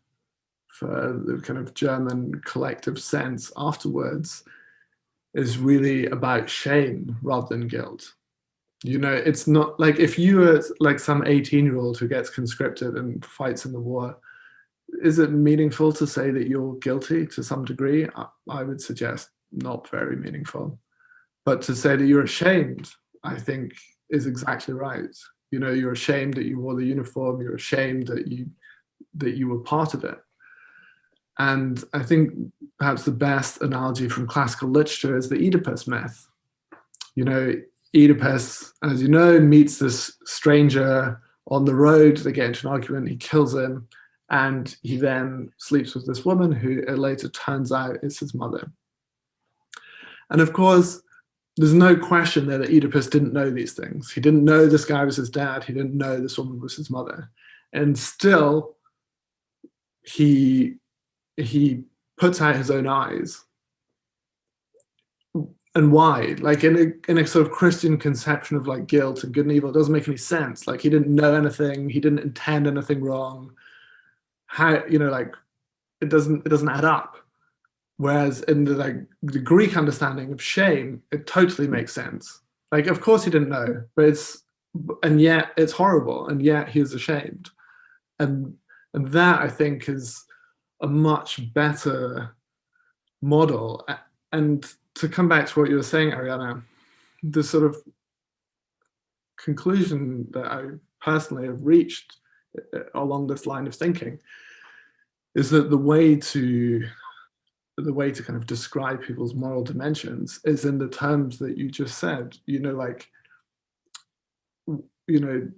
the kind of German collective sense afterwards is really about shame rather than guilt. You know, it's not like if you are like some 18-year-old who gets conscripted and fights in the war, is it meaningful to say that you're guilty to some degree? I would suggest not very meaningful. But to say that you're ashamed, I think, is exactly right. You know, you're ashamed that you wore the uniform, you're ashamed that you were part of it. And I think perhaps the best analogy from classical literature is the Oedipus myth. You know, Oedipus, as you know, meets this stranger on the road. They get into an argument, he kills him, and he then sleeps with this woman who it later turns out is his mother. And of course, there's no question there that Oedipus didn't know these things. He didn't know this guy was his dad. He didn't know this woman was his mother. And still, he puts out his own eyes. And why? Like, in a sort of Christian conception of like guilt and good and evil, it doesn't make any sense. Like, he didn't know anything. He didn't intend anything wrong. How, you know, like, it doesn't add up. Whereas in the Greek understanding of shame, it totally makes sense. Like, of course he didn't know, and yet it's horrible, and yet he is ashamed. And that, I think, is a much better model. And to come back to what you were saying, Ariana, the sort of conclusion that I personally have reached along this line of thinking is that the way to kind of describe people's moral dimensions is in the terms that you just said. You know, like, you know,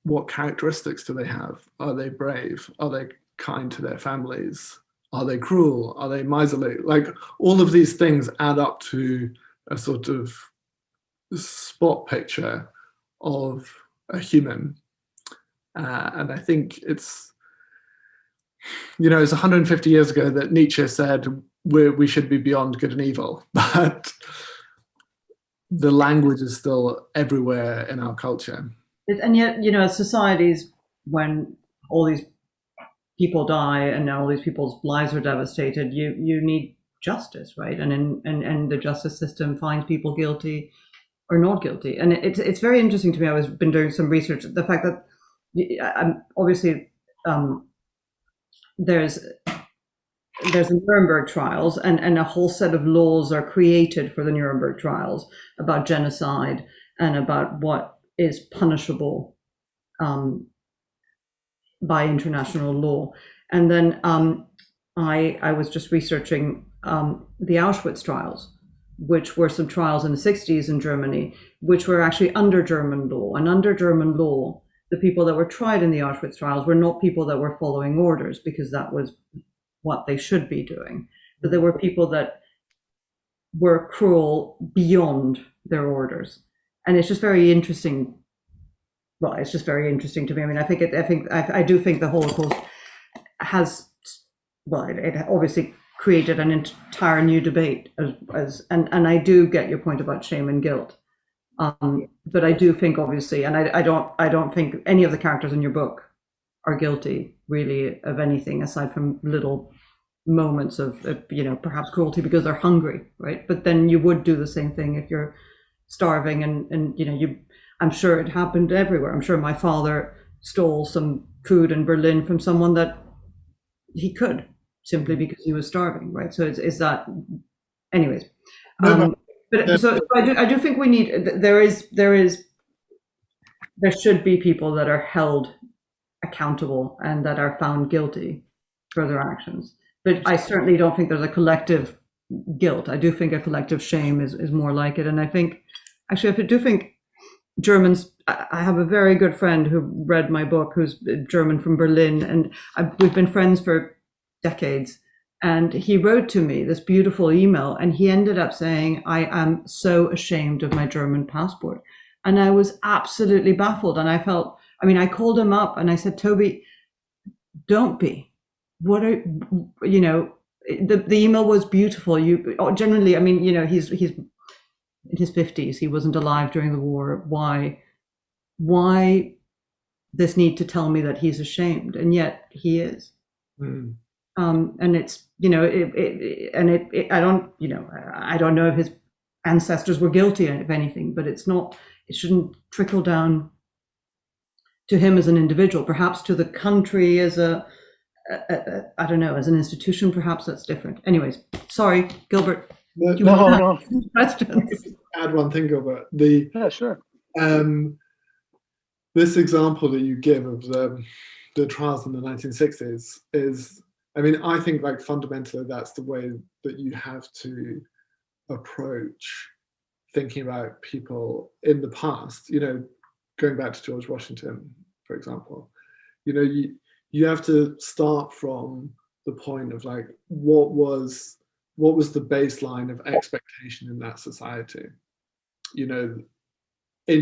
what characteristics do they have? Are they brave? Are they kind to their families? Are they cruel? Are they miserly? Like, all of these things add up to a sort of spot picture of a human. And I think it's, you know, it's 150 years ago that Nietzsche said we should be beyond good and evil, but the language is still everywhere in our culture. And yet, you know, societies, when all these people die and all these people's lives are devastated, you need justice, right? And the justice system finds people guilty or not guilty. And it's very interesting to me. I've been doing some research, the fact that obviously there's the Nuremberg trials, and a whole set of laws are created for the Nuremberg trials about genocide and about what is punishable by international law. And then I was just researching the Auschwitz trials, which were some trials in the 60s in Germany, which were actually under German law. And under German law, the people that were tried in the Auschwitz trials were not people that were following orders, because that was what they should be doing. But there were people that were cruel beyond their orders. And it's just very interesting. Well, it's just very interesting to me. I mean, I do think the Holocaust has, well, it obviously created an entire new debate and I do get your point about shame and guilt. But I do think, obviously, and I don't think any of the characters in your book are guilty really of anything aside from little moments of perhaps cruelty because they're hungry, right? But then you would do the same thing if you're starving, and I'm sure it happened everywhere. I'm sure my father stole some food in Berlin from someone that he could, simply because he was starving, right? So is that, anyways. So I do think we need, there should be people that are held accountable and that are found guilty for their actions. But I certainly don't think there's a collective guilt. I do think a collective shame is more like it. And I think, actually, I do think Germans, I have a very good friend who read my book, who's German from Berlin, and we've been friends for decades. And he wrote to me this beautiful email, and he ended up saying, I am so ashamed of my German passport. And I was absolutely baffled. And I called him up and I said, Toby, don't be. The email was beautiful. Generally, he's in his 50s. He wasn't alive during the war. Why this need to tell me that he's ashamed? And yet he is. Mm. And it's, I don't know if his ancestors were guilty of anything, but it shouldn't trickle down to him as an individual, perhaps to the country as I don't know, as an institution, perhaps that's different. Anyways, sorry, Gilbert. No. Questions? Add one thing, Gilbert. Yeah, sure. This example that you give of the trials in the 1960s is, I think, like, fundamentally that's the way that you have to approach thinking about people in the past. Going back to George Washington, for example, you have to start from the point of, like, what was the baseline of expectation in that society. In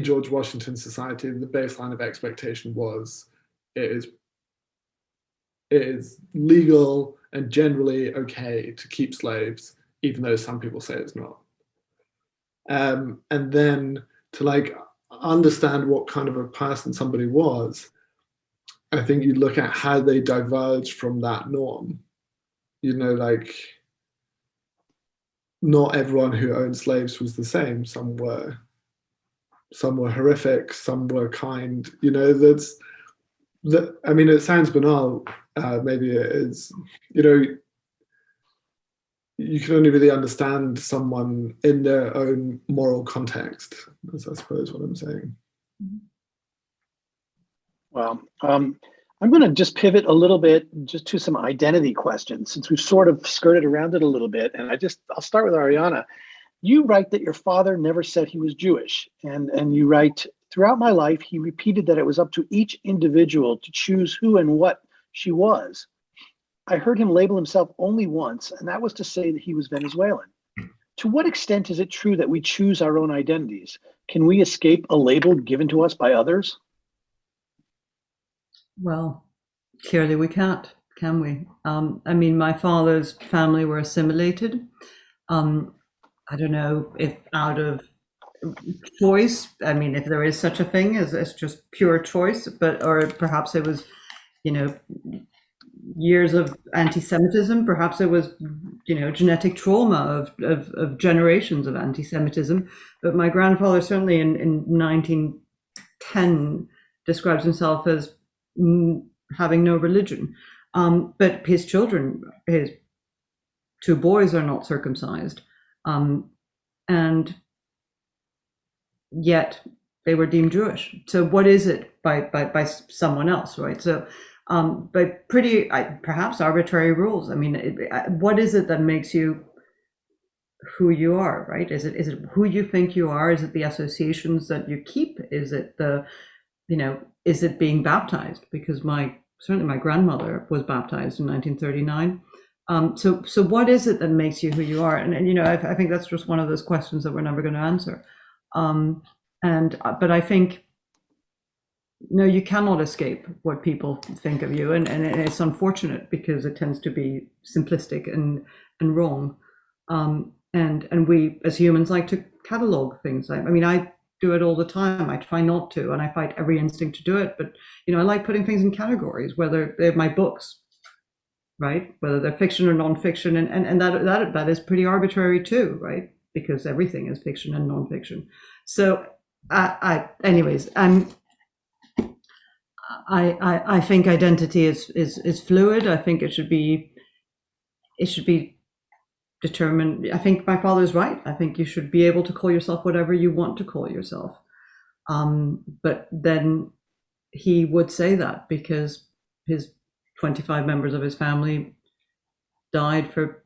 George Washington's society, the baseline of expectation was it is legal and generally okay to keep slaves, even though some people say it's not. And then to, like, understand what kind of a person somebody was, I think you look at how they diverged from that norm. Like, not everyone who owned slaves was the same. Some were horrific, some were kind. It sounds banal, maybe it is. You can only really understand someone in their own moral context, is, I suppose, what I'm saying. Well, I'm going to just pivot a little bit just to some identity questions, since we've sort of skirted around it a little bit. And I'll start with Ariana. You write that your father never said he was Jewish. And you write, throughout my life, he repeated that it was up to each individual to choose who and what she was. I heard him label himself only once, and that was to say that he was Venezuelan. To what extent is it true that we choose our own identities? Can we escape a label given to us by others? Well, clearly we can't, can we? My father's family were assimilated. I don't know if out of choice, if there is such a thing as just pure choice, or perhaps it was, years of anti-Semitism. Perhaps it was, genetic trauma of generations of anti-Semitism. But my grandfather certainly in 1910 describes himself as having no religion. But his children, his two boys, are not circumcised. And yet they were deemed Jewish. So what is it by someone else, right? So, but pretty perhaps arbitrary rules. I mean, what is it that makes you who you are, right? Is it who you think you are? Is it the associations that you keep? Is it is it being baptized? Because certainly my grandmother was baptized in 1939. So what is it that makes you who you are? And I think that's just one of those questions that we're never going to answer. But I think, no, you cannot escape what people think of you, and it's unfortunate because it tends to be simplistic and wrong. And we as humans like to catalog things. I mean, I do it all the time. I try not to, and I fight every instinct to do it. But I like putting things in categories, whether they're my books, right? Whether they're fiction or nonfiction, and that is pretty arbitrary too, right? Because everything is fiction and nonfiction. So, anyways, I think identity is fluid. I think it should be determined. I think my father's right. I think you should be able to call yourself whatever you want to call yourself. But then he would say that because his 25 members of his family died for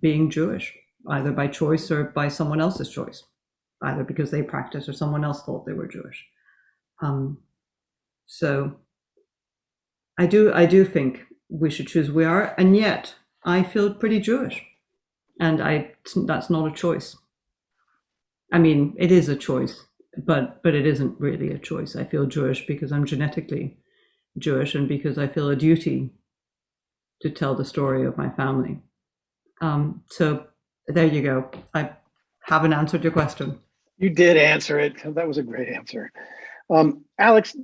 being Jewish, either by choice or by someone else's choice, either because they practiced or someone else thought they were Jewish. So I do think we should choose who we are, and yet I feel pretty Jewish, and that's not a choice. I mean, it is a choice, but it isn't really a choice. I feel Jewish because I'm genetically Jewish, and because I feel a duty to tell the story of my family. So there you go. I haven't answered your question. You did answer it. That was a great answer. Alex,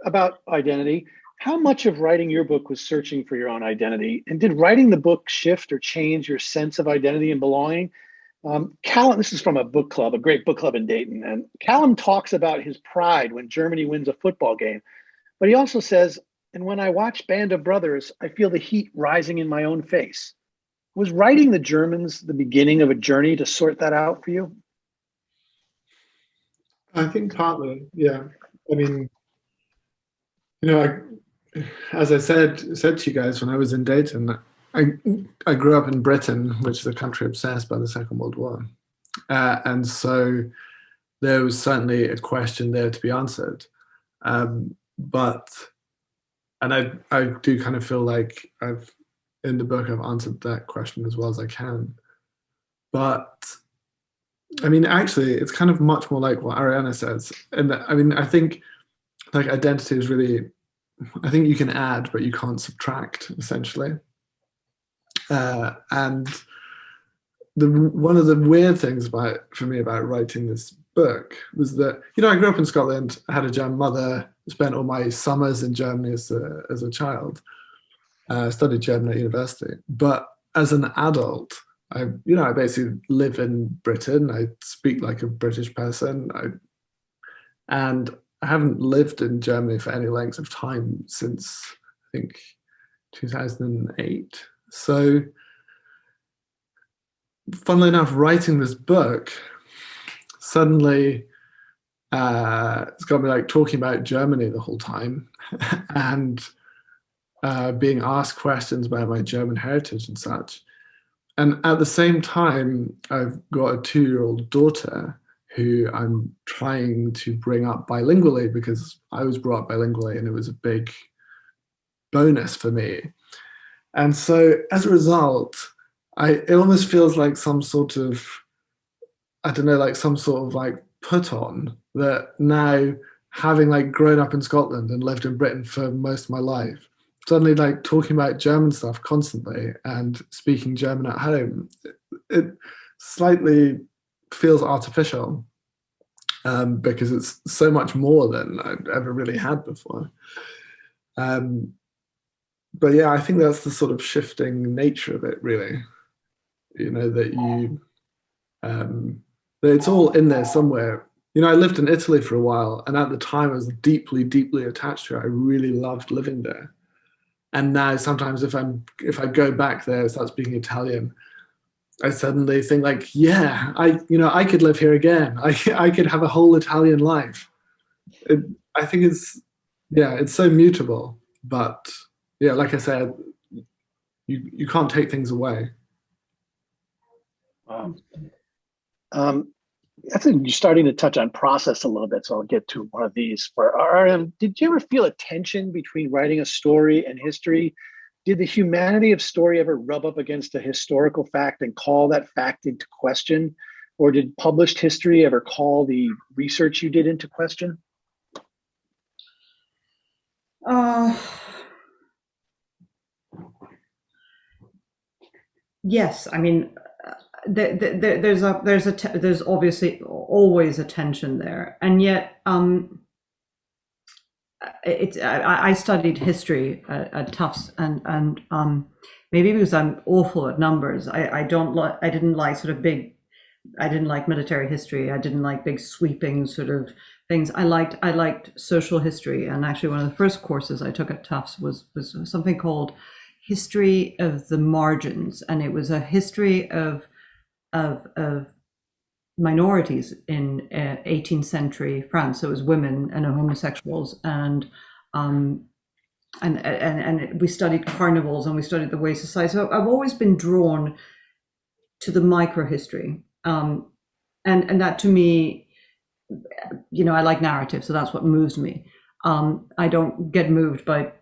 about identity, how much of writing your book was searching for your own identity? And did writing the book shift or change your sense of identity and belonging? Callum, this is from a book club, a great book club in Dayton. And Callum talks about his pride when Germany wins a football game. But he also says, and when I watch Band of Brothers, I feel the heat rising in my own face. Was writing the Germans the beginning of a journey to sort that out for you? I think partly, yeah. I mean, as I said to you guys when I was in Dayton, I grew up in Britain, which is a country obsessed by the Second World War. And so there was certainly a question there to be answered. But I do kind of feel like in the book I've answered that question as well as I can. But I mean, actually, it's kind of much more like what Ariana says. And I mean, I think like identity is really, I think you can add, but you can't subtract, essentially. And one of the weird things for me about writing this book was that, I grew up in Scotland, I had a German mother, spent all my summers in Germany as a child, studied German at university. But as an adult, I basically live in Britain. I speak like a British person. And I haven't lived in Germany for any length of time since, I think, 2008. So, funnily enough, writing this book suddenly it's got me like talking about Germany the whole time and being asked questions about my German heritage and such. And at the same time, I've got a 2-year-old daughter who I'm trying to bring up bilingually because I was brought up bilingually and it was a big bonus for me. And so as a result, it almost feels like some sort of, I don't know, like some sort of like put on that now, having like grown up in Scotland and lived in Britain for most of my life, suddenly like talking about German stuff constantly and speaking German at home, it slightly feels artificial because it's so much more than I've ever really had before. But yeah, I think that's the sort of shifting nature of it, really. That it's all in there somewhere. I lived in Italy for a while, and at the time I was deeply, deeply attached to it. I really loved living there. And now sometimes if I go back there and start speaking Italian, I suddenly think I could live here again. I could have a whole Italian life. I think it's so mutable, but yeah, like I said, you can't take things away. Wow. I think you're starting to touch on process a little bit, so I'll get to one of these. For Ariana, did you ever feel a tension between writing a story and history? Did the humanity of story ever rub up against a historical fact and call that fact into question? Or did published history ever call the research you did into question? Yes, I mean, there's obviously always a tension there, and yet I studied history at Tufts, and maybe because I'm awful at numbers, I didn't like military history. I didn't like big sweeping sort of things. I liked social history, and actually one of the first courses I took at Tufts was something called History of the Margins, and it was a history of minorities in 18th century France. So it was women and homosexuals, and we studied carnivals, and we studied the way society. So I've always been drawn to the microhistory, and that to me, I like narrative, so that's what moves me. I don't get moved by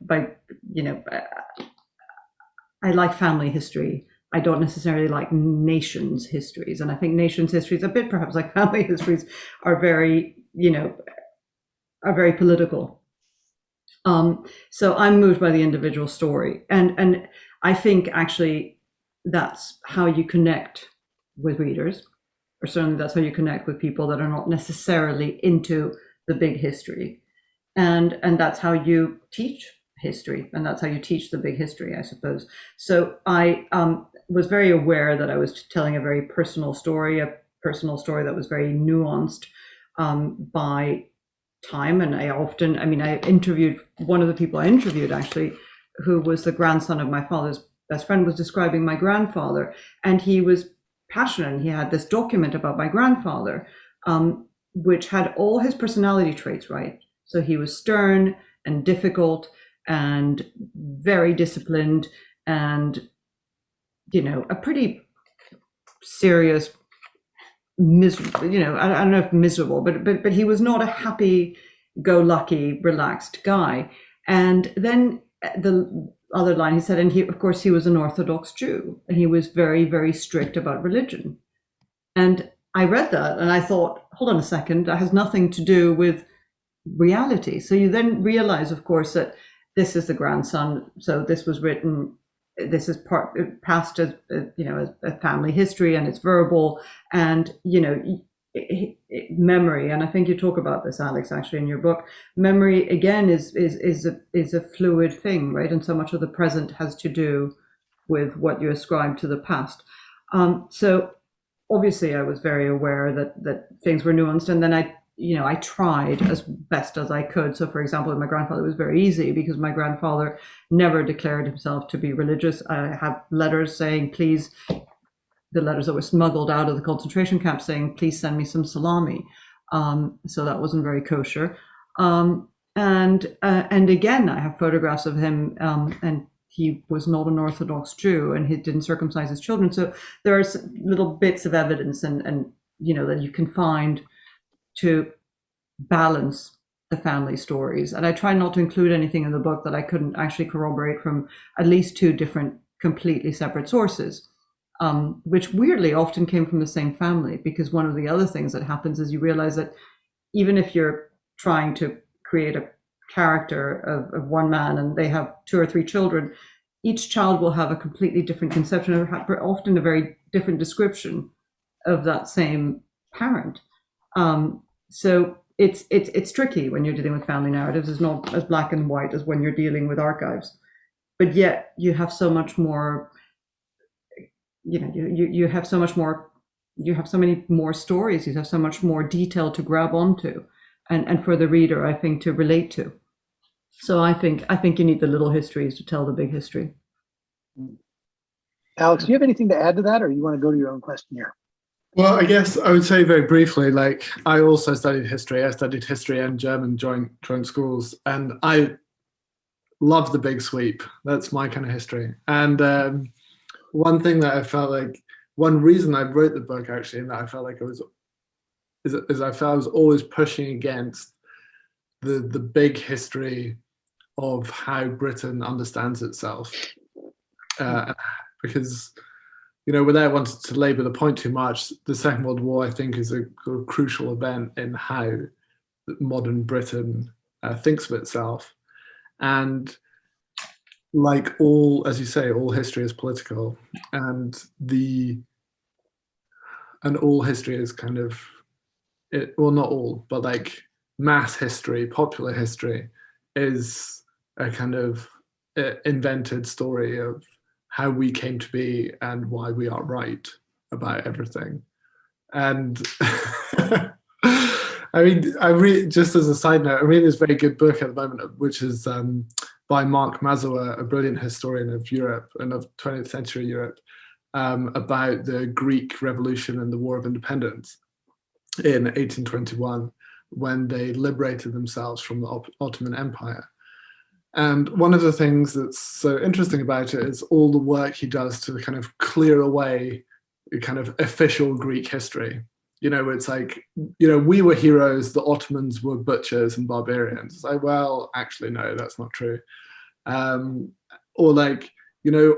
I like family history. I don't necessarily like nations' histories, and I think nations' histories, a bit perhaps like family histories, are very political. So I'm moved by the individual story, and I think actually that's how you connect with readers, or certainly that's how you connect with people that are not necessarily into the big history, and that's how you teach history, and that's how you teach the big history, I suppose. So I was very aware that I was telling a very personal story that was very nuanced by time. And I interviewed one of the people I interviewed, actually, who was the grandson of my father's best friend, was describing my grandfather, and he was passionate, and he had this document about my grandfather, which had all his personality traits, right? So he was stern and difficult and very disciplined, and a pretty serious miserable, I don't know if miserable, but he was not a happy-go-lucky, relaxed guy. And then the other line he said, and he was an Orthodox Jew, and he was very, very strict about religion. And I read that and I thought, hold on a second, that has nothing to do with reality. So you then realize, of course, that this is the grandson. So this was written, this is passed as a family history, and it's verbal, and memory. And I think you talk about this, Alex, actually in your book. Memory again is a fluid thing, right? And so much of the present has to do with what you ascribe to the past. So obviously, I was very aware that things were nuanced, and then I tried as best as I could. So, for example, with my grandfather, it was very easy because my grandfather never declared himself to be religious. I have letters saying, please, the letters that were smuggled out of the concentration camp saying, please send me some salami. So that wasn't very kosher. And again, I have photographs of him, and he was not an Orthodox Jew, and he didn't circumcise his children. So there are little bits of evidence and that you can find to balance the family stories. And I try not to include anything in the book that I couldn't actually corroborate from at least two different completely separate sources, which weirdly often came from the same family, because one of the other things that happens is you realize that even if you're trying to create a character of one man and they have 2 or 3 children, each child will have a completely different conception, or often a very different description of that same parent. So it's tricky when you're dealing with family narratives. It's not as black and white as when you're dealing with archives, but yet you have so much more. You have so much more. You have so many more stories. You have so much more detail to grab onto, and for the reader, I think, to relate to. So I think you need the little histories to tell the big history. Alex, do you have anything to add to that, or you want to go to your own question here? Well, I guess I would say very briefly, like I also studied history. I studied history and German joint schools, and I love the big sweep. That's my kind of history. And one thing that I felt like, one reason I wrote the book actually, and that I felt like it was, is I felt I was always pushing against the big history of how Britain understands itself, because without wanting to labour the point too much, the Second World War I think is a crucial event in how modern Britain thinks of itself, and like all, as you say, all history is political, and all history is kind of well, not all, but like mass history, popular history, is a kind of invented story of how we came to be and why we are right about everything. And I mean, just as a side note, I read this very good book at the moment, which is by Mark Mazower, a brilliant historian of Europe and of 20th century Europe, about the Greek Revolution and the War of Independence in 1821, when they liberated themselves from the Ottoman Empire. And one of the things that's so interesting about it is all the work he does to kind of clear away kind of official Greek history. It's like, we were heroes, the Ottomans were butchers and barbarians. It's like, well, actually, no, that's not true. Or like,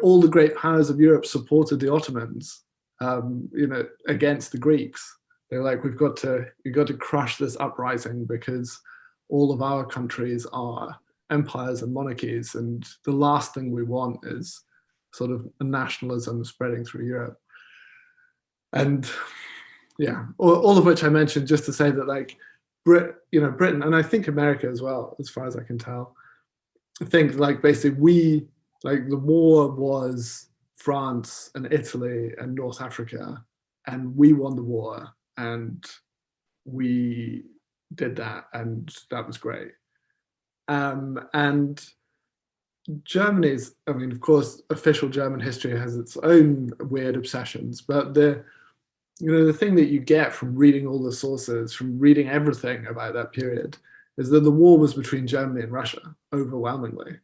all the great powers of Europe supported the Ottomans, against the Greeks. They're like, we've got to crush this uprising because all of our countries are empires and monarchies, and the last thing we want is sort of a nationalism spreading through Europe. And yeah, all of which I mentioned just to say that, like, Britain, and I think America as well, as far as I can tell, I think like basically the war was France and Italy and North Africa, and we won the war, and we did that, and that was great. And Germany's, I mean, of course, official German history has its own weird obsessions, but the thing that you get from reading all the sources, from reading everything about that period, is that the war was between Germany and Russia overwhelmingly.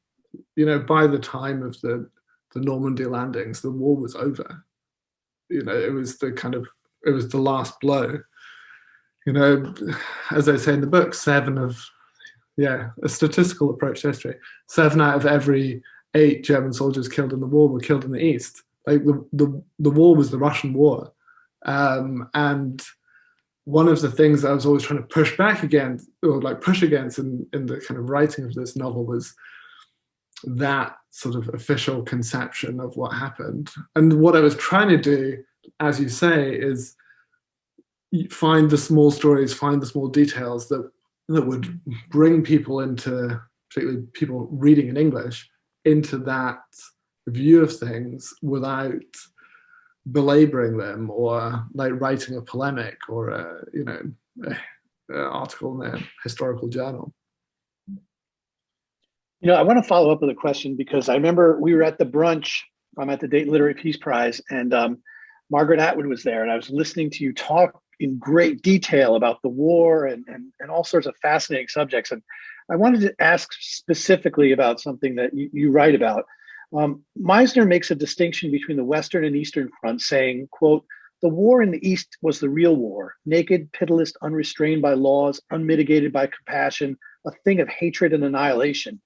By the time of the Normandy landings, the war was over. It was the last blow. As I say in the book, a statistical approach to history, 7 out of every 8 German soldiers killed in the war were killed in the East. Like the war was the Russian war. And one of the things I was always trying to push back against, or like push against in the kind of writing of this novel, was that sort of official conception of what happened. And what I was trying to do, as you say, is find the small stories, find the small details that would bring people into, particularly people reading in English, into that view of things without belaboring them or like writing a polemic or an article in a historical journal. I want to follow up with a question, because I remember we were at the brunch. I'm at the Dayton Literary Peace Prize, and Margaret Atwood was there, and I was listening to you talk in great detail about the war and all sorts of fascinating subjects. And I wanted to ask specifically about something that you write about. Meisner makes a distinction between the Western and Eastern front, saying, quote, "The war in the East was the real war, naked, pitiless, unrestrained by laws, unmitigated by compassion, a thing of hatred and annihilation."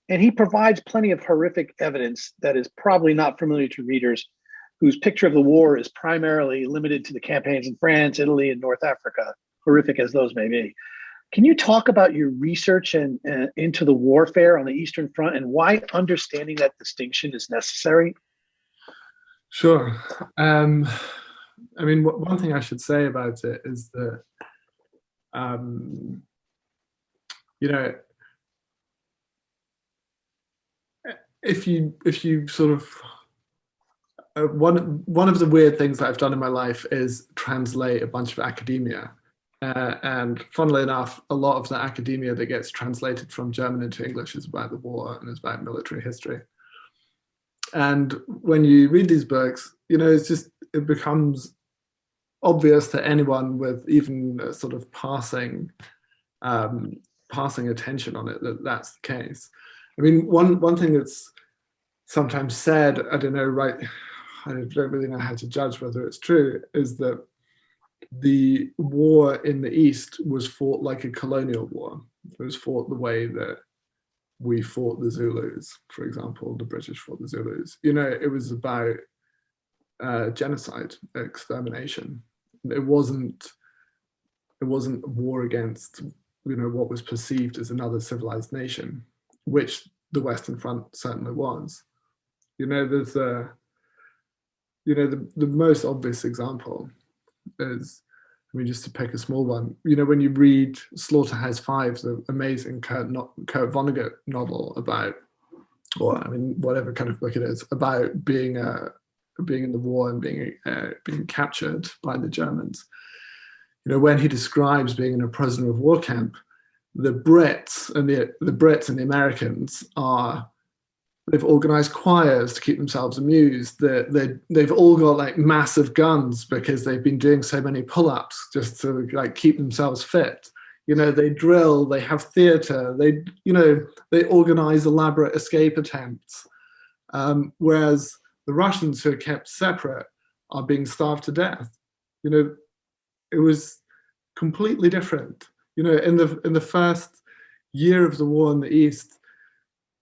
And he provides plenty of horrific evidence that is probably not familiar to readers whose picture of the war is primarily limited to the campaigns in France, Italy, and North Africa, horrific as those may be. Can you talk about your research and into the warfare on the Eastern Front and why understanding that distinction is necessary? Sure. I mean, one thing I should say about it is that, if you sort of one of the weird things that I've done in my life is translate a bunch of academia. And funnily enough, a lot of the academia that gets translated from German into English is about the war and is about military history. And when you read these books, it becomes obvious to anyone with even a sort of passing attention on it that that's the case. I mean, one thing that's sometimes said, I don't really know how to judge whether it's true, is that the war in the East was fought like a colonial war. It was fought the way that we fought the Zulus, for example. The British fought the Zulus. You know, it was about genocide, extermination. It wasn't a war against, you know, what was perceived as another civilized nation, which the Western Front certainly was. You know, there's the most obvious example is, I mean, just to pick a small one, you know, when you read Slaughterhouse-Five, the amazing Kurt Vonnegut novel about, or I mean, whatever kind of book it is, about being in the war and being captured by the Germans. You know, when he describes being in a prisoner of war camp, the Brits and the Americans they've organized choirs to keep themselves amused. They've all got like massive guns because they've been doing so many pull-ups just to like keep themselves fit. You know, they drill, they have theater, they organize elaborate escape attempts. Whereas the Russians, who are kept separate, are being starved to death. You know, it was completely different. You know, in the first year of the war in the East,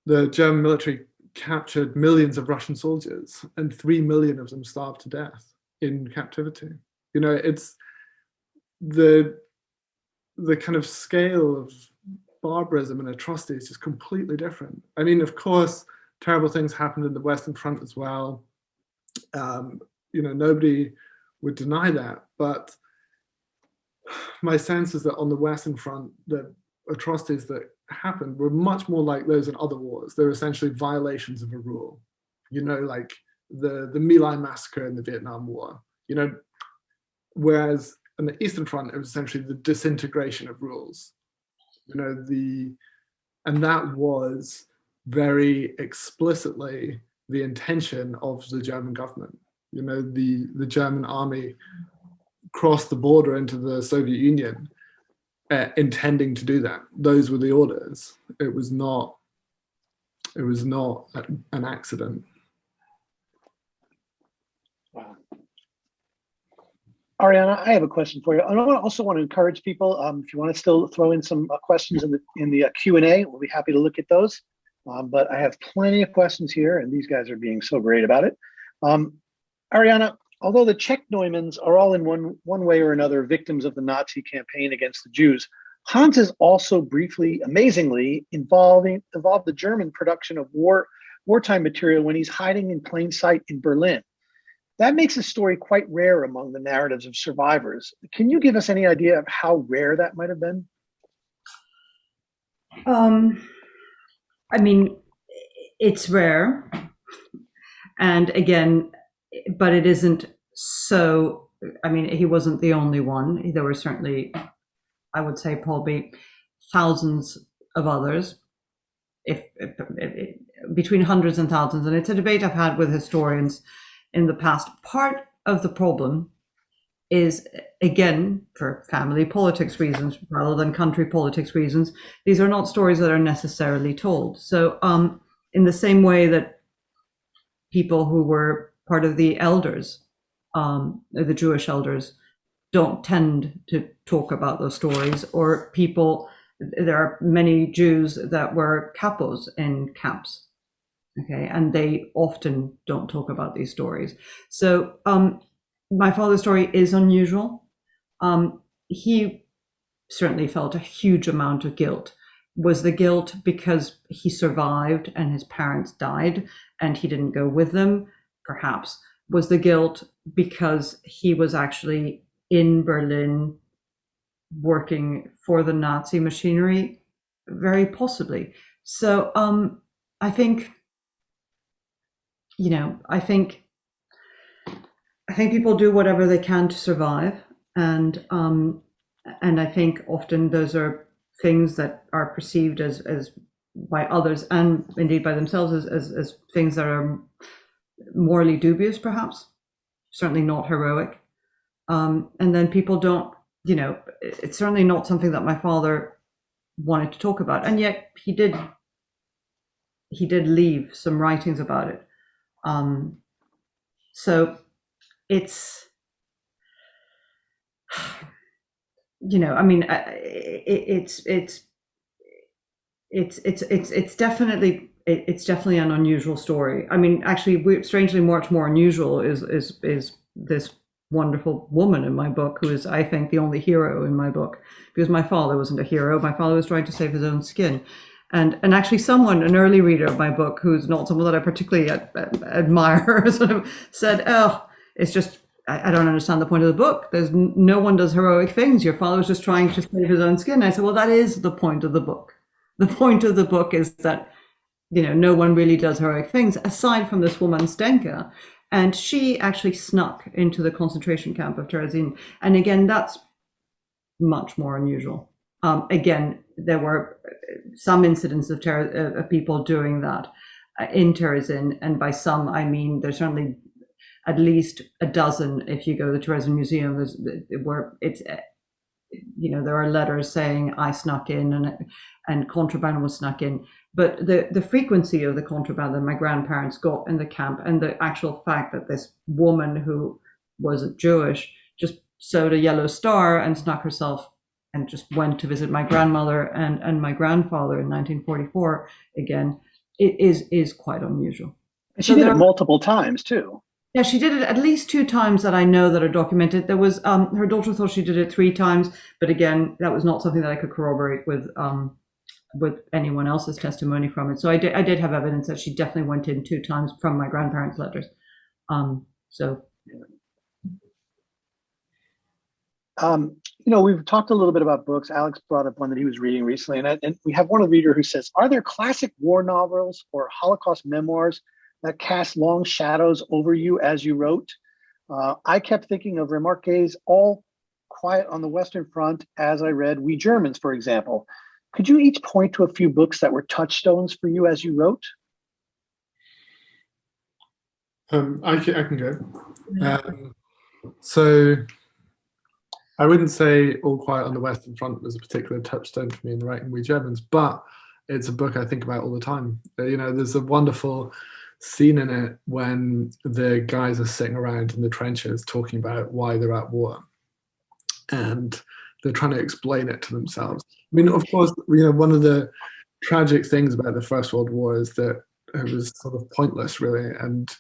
the German military captured millions of Russian soldiers, and 3 million of them starved to death in captivity. You know, it's the kind of scale of barbarism and atrocity is just completely different. I mean, of course, terrible things happened in the Western Front as well. You know, nobody would deny that, but my sense is that on the Western Front, the atrocities that happened were much more like those in other wars. They were essentially violations of a rule. You know, like the My Lai massacre in the Vietnam War. You know, whereas on the Eastern Front, it was essentially the disintegration of rules. You know, and that was very explicitly the intention of the German government. You know, the German army crossed the border into the Soviet Union intending to do that. Those were the orders. It was not an accident. Wow. Ariana, I have a question for you. I also want to encourage people, if you want to still throw in some questions in the Q&A, we'll be happy to look at those. But I have plenty of questions here, and these guys are being so great about it. Ariana, although the Czech Neumanns are all in one way or another victims of the Nazi campaign against the Jews, Hans is also briefly, amazingly, involved the German production of wartime material when he's hiding in plain sight in Berlin. That makes his story quite rare among the narratives of survivors. Can you give us any idea of how rare that might have been? I mean, it's rare. And again, but it isn't so, I mean, he wasn't the only one. There were certainly, I would say, probably thousands of others, if between hundreds and thousands. And it's a debate I've had with historians in the past. Part of the problem is, again, for family politics reasons rather than country politics reasons, these are not stories that are necessarily told. So in the same way that people who were part of the elders, the Jewish elders, don't tend to talk about those stories, or people, there are many Jews that were capos in camps, okay, and they often don't talk about these stories. So my father's story is unusual. He certainly felt a huge amount of guilt. Was the guilt because he survived and his parents died and he didn't go with them? Perhaps. Was the guilt because he was actually in Berlin working for the Nazi machinery? Very possibly. So I think, you know, I think people do whatever they can to survive, and I think often those are things that are perceived as by others and indeed by themselves as things that are morally dubious, perhaps, certainly not heroic. And then people don't, it's certainly not something that my father wanted to talk about, and yet he did leave some writings about it. So it's, I mean, it's definitely an unusual story. I mean, actually, strangely, much more unusual is this wonderful woman in my book, who is, I think, the only hero in my book, because my father wasn't a hero. My father was trying to save his own skin. And actually, an early reader of my book, who's not someone that I particularly admire, sort of said, "Oh, it's just, I don't understand the point of the book. There's no one does heroic things. Your father was just trying to save his own skin." I said, "Well, that is the point of the book. The point of the book is that, no one really does heroic things aside from this woman Stenka, and she actually snuck into the concentration camp of Terezin. And again, that's much more unusual. Again, there were some incidents of people doing that in Terezin, and by some I mean there's certainly at least a dozen. If you go to the Terezin Museum, there are letters saying I snuck in, and contraband was snuck in. But the frequency of the contraband that my grandparents got in the camp, and the actual fact that this woman who was Jewish just sewed a yellow star and snuck herself and just went to visit my grandmother and my grandfather in 1944 again, it is quite unusual. And she did it multiple times too. Yeah, she did it at least 2 times that I know that are documented. There was her daughter thought she did it 3 times, but again, that was not something that I could corroborate with anyone else's testimony from it. So I did have evidence that she definitely went in 2 times from my grandparents' letters. We've talked a little bit about books. Alex brought up one that he was reading recently, and we have one reader who says, "Are there classic war novels or Holocaust memoirs that cast long shadows over you as you wrote?" I kept thinking of Remarque's All Quiet on the Western Front as I read We Germans, for example. Could you each point to a few books that were touchstones for you as you wrote? I can go. So I wouldn't say All Quiet on the Western Front was a particular touchstone for me in writing We Germans, but it's a book I think about all the time. There's a wonderful scene in it when the guys are sitting around in the trenches talking about why they're at war, and they're trying to explain it to themselves. I mean, of course, one of the tragic things about the First World War is that it was sort of pointless, really, and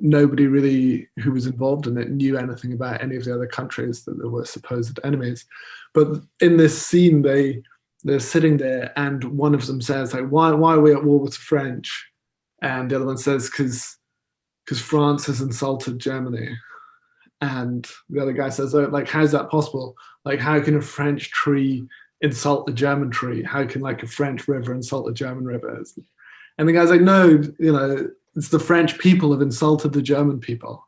nobody really who was involved in it knew anything about any of the other countries that there were supposed enemies. But in this scene, they're sitting there, and one of them says, like, why are we at war with the French? And the other one says, because France has insulted Germany. And the other guy says, oh, like, how's that possible? Like, how can a French tree insult the German tree? How can, like, a French river insult the German river? And the guy's like, no, it's the French people have insulted the German people.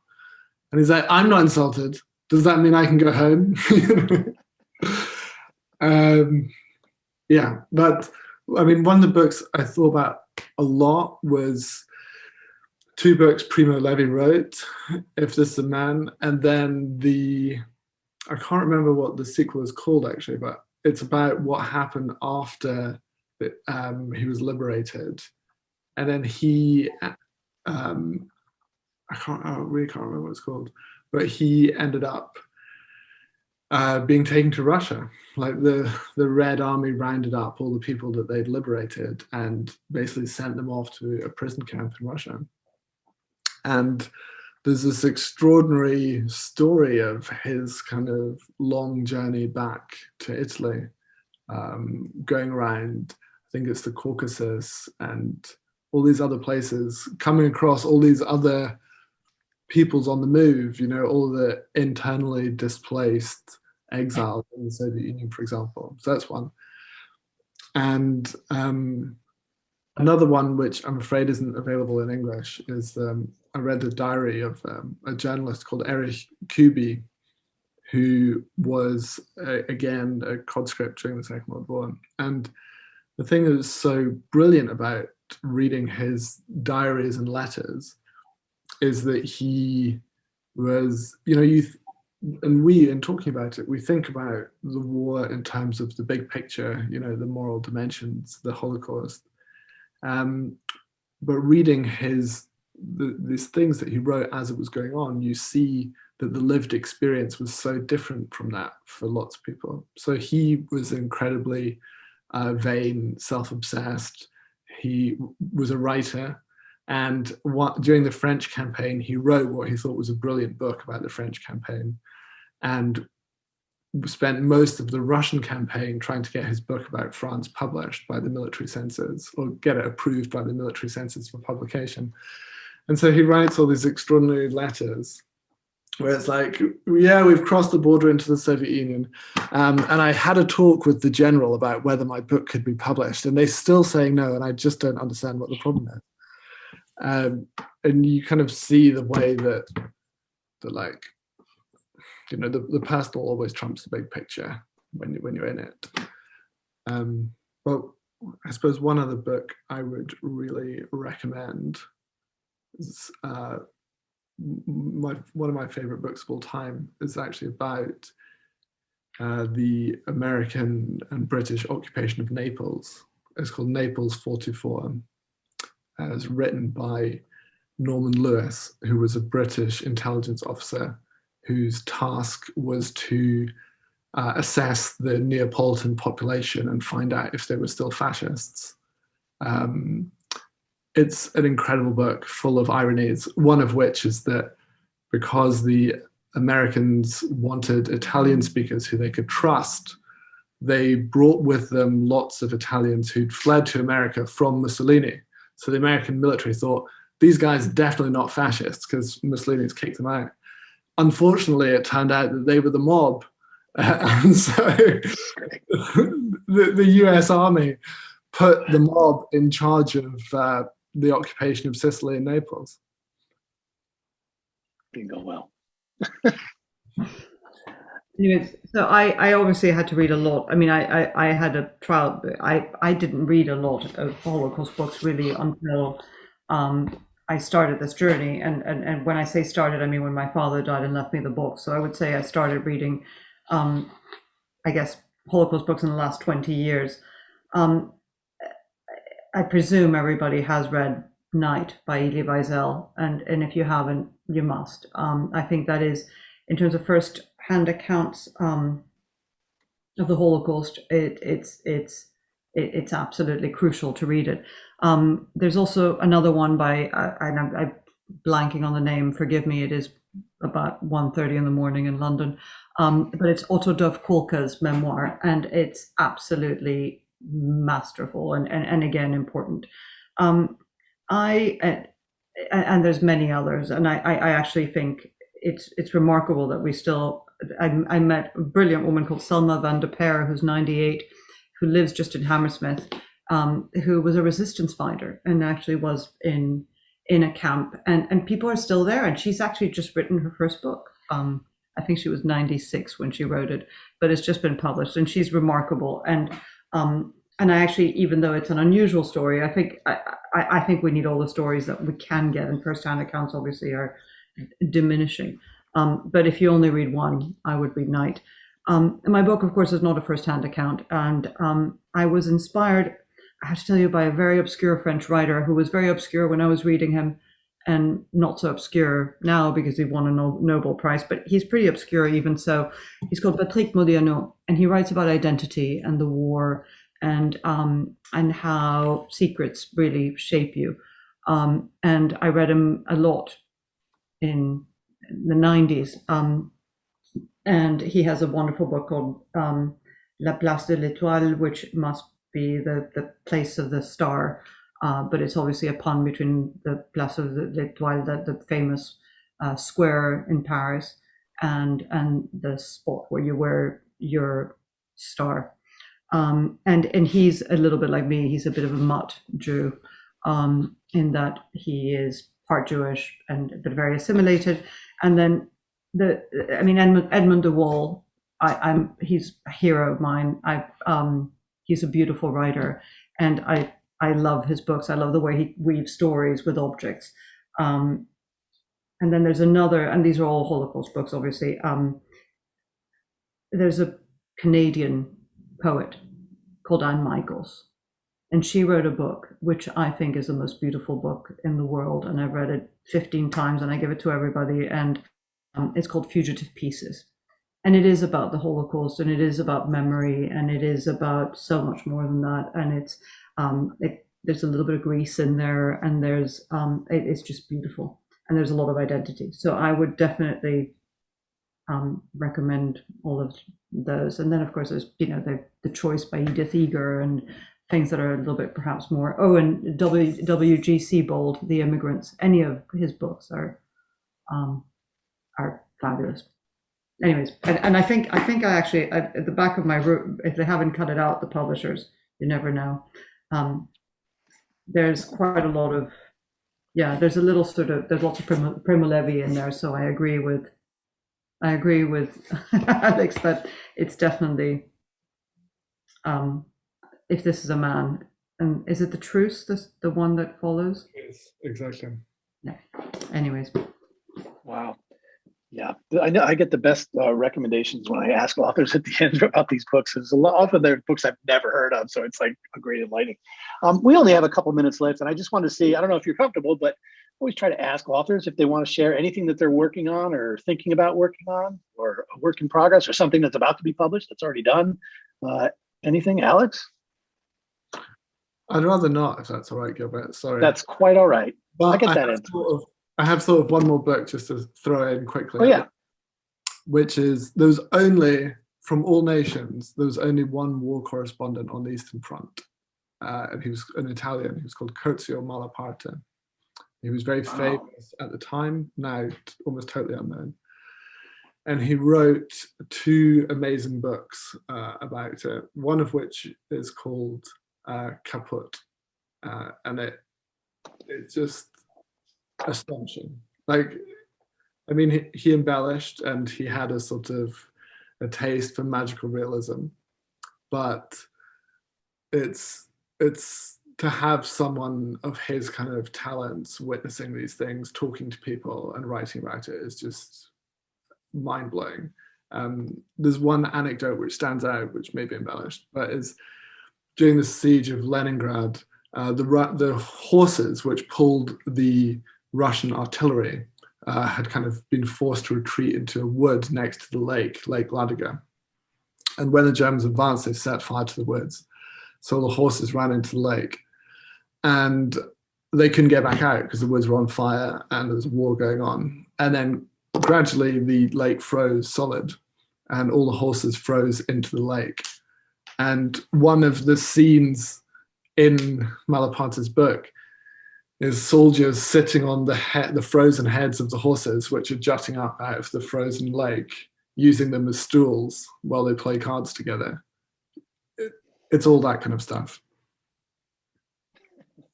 And he's like, I'm not insulted. Does that mean I can go home? Yeah, but I mean, one of the books I thought about a lot was 2 books Primo Levi wrote, If This Is a Man, and then I can't remember what the sequel is called actually, but it's about what happened after he was liberated. And then he, I really can't remember what it's called, but he ended up being taken to Russia. Like the Red Army rounded up all the people that they'd liberated and basically sent them off to a prison camp in Russia. And there's this extraordinary story of his kind of long journey back to Italy, going around, I think it's the Caucasus and all these other places, coming across all these other peoples on the move, all the internally displaced exiles in the Soviet Union, for example. So that's one. And another one, which I'm afraid isn't available in English, is I read the diary of a journalist called Erich Kubi, who was, again, a conscript during the Second World War. And the thing that was so brilliant about reading his diaries and letters is that he was, we, in talking about it, we think about the war in terms of the big picture, you know, the moral dimensions, the Holocaust. But reading these things that he wrote as it was going on, you see that the lived experience was so different from that for lots of people. So he was incredibly vain, self-obsessed. He was a writer, and during the French campaign, he wrote what he thought was a brilliant book about the French campaign, and spent most of the Russian campaign trying to get his book about France published by the military censors, or get it approved by the military censors for publication. And so he writes all these extraordinary letters where it's like, yeah, we've crossed the border into the Soviet Union. And I had a talk with the general about whether my book could be published, and they're still saying no, and I just don't understand what the problem is. And you kind of see the way that like, you know, the personal always trumps the big picture when you're in it. Well, I suppose one other book I would really recommend is one of my favorite books of all time is actually about the American and British occupation of Naples. It's called Naples 44. It was written by Norman Lewis, who was a British intelligence officer whose task was to assess the Neapolitan population and find out if they were still fascists. It's an incredible book full of ironies, one of which is that because the Americans wanted Italian speakers who they could trust, they brought with them lots of Italians who'd fled to America from Mussolini. So the American military thought, these guys are definitely not fascists because Mussolini's kicked them out. Unfortunately, it turned out that they were the mob. And so the US Army put the mob in charge of the occupation of Sicily and Naples. Didn't go well. Anyways, so I obviously had to read a lot. I mean, I had a trial. I didn't read a lot of Holocaust books really until I started this journey. And when I say started, I mean when my father died and left me the book. So I would say I started reading, I guess, Holocaust books in the last 20 years. I presume everybody has read Night by Elie Wiesel, and if you haven't, you must. I think that is, in terms of first-hand accounts of the Holocaust, it's absolutely crucial to read it. There's also another one by, I'm blanking on the name, forgive me, it is about 1:30 in the morning in London, but it's Otto Dovkolka's memoir, and it's absolutely masterful and again important. And there's many others, and I actually think it's remarkable that we still. I met a brilliant woman called Selma van de Per, who's 98, who lives just in Hammersmith, who was a resistance fighter and actually was in a camp, and people are still there, and she's actually just written her first book. I think she was 96 when she wrote it, but it's just been published, and she's remarkable. And I actually, even though it's an unusual story, I think we need all the stories that we can get, and first-hand accounts obviously are diminishing. But if you only read one, I would read Night. And my book, of course, is not a first-hand account, and I was inspired, I have to tell you, by a very obscure French writer who was very obscure when I was reading him, and not so obscure now because he won a Nobel Prize, but he's pretty obscure even so. He's called Patrick Modiano, and he writes about identity and the war and how secrets really shape you. And I read him a lot in the 90s. And he has a wonderful book called La Place de l'Étoile, which must be the place of the star. But it's obviously a pun between the Place of l'Étoile, the famous square in Paris, and the spot where you wear your star. And he's a little bit like me. He's a bit of a mutt Jew, in that he is part Jewish but very assimilated. And then Edmund de Waal, he's a hero of mine. He's a beautiful writer, and I love his books. I love the way he weaves stories with objects. And then there's another, and these are all Holocaust books, obviously. there's a Canadian poet called Anne Michaels, and she wrote a book which I think is the most beautiful book in the world, and I've read it 15 times, and I give it to everybody. And it's called Fugitive Pieces, and it is about the Holocaust, and it is about memory, and it is about so much more than that. And there's a little bit of Greece in there, and it's just beautiful, and there's a lot of identity. So I would definitely recommend all of those. And then of course there's the Choice by Edith Eger, and things that are a little bit perhaps more, and W.G. Siebold, The Immigrants. Any of his books are fabulous. Anyways, and I think I actually, at the back of my room, if they haven't cut it out, the publishers, you never know, there's quite a lot of, there's a little there's lots of Primo Levi in there. So I agree with Alex that it's definitely, if this is a man. And is it The Truce, the one that follows? Yes, exactly. Yeah. Anyways. Wow. Yeah, I know I get the best recommendations when I ask authors at the end about these books. There's often they're books I've never heard of, so it's like a great enlightening. We only have a couple minutes left, and I just wanted to see, I don't know if you're comfortable, but I always try to ask authors if they want to share anything that they're working on or thinking about working on, or a work in progress, or something that's about to be published that's already done. Anything, Alex? I'd rather not, if that's all right, Gilbert. Sorry. That's quite all right. But I get that in. I have sort of one more book just to throw in quickly. Oh, yeah. Which is, there's only, from all nations, there was only one war correspondent on the Eastern Front. And he was an Italian. He was called Curzio Malaparte. He was very famous at the time, now almost totally unknown. And he wrote two amazing books about it, one of which is called Caput. And it's just astonishing. Like, I mean, he embellished, and he had a sort of a taste for magical realism, but it's to have someone of his kind of talents witnessing these things, talking to people and writing about it is just mind-blowing. There's one anecdote which stands out, which may be embellished, but is during the siege of Leningrad, the horses which pulled the Russian artillery had kind of been forced to retreat into a wood next to the Lake Ladoga. And when the Germans advanced, they set fire to the woods. So the horses ran into the lake, and they couldn't get back out because the woods were on fire and there was a war going on. And then gradually the lake froze solid, and all the horses froze into the lake. And one of the scenes in Malaparte's book is soldiers sitting on the frozen heads of the horses, which are jutting up out of the frozen lake, using them as stools while they play cards together. It's all that kind of stuff.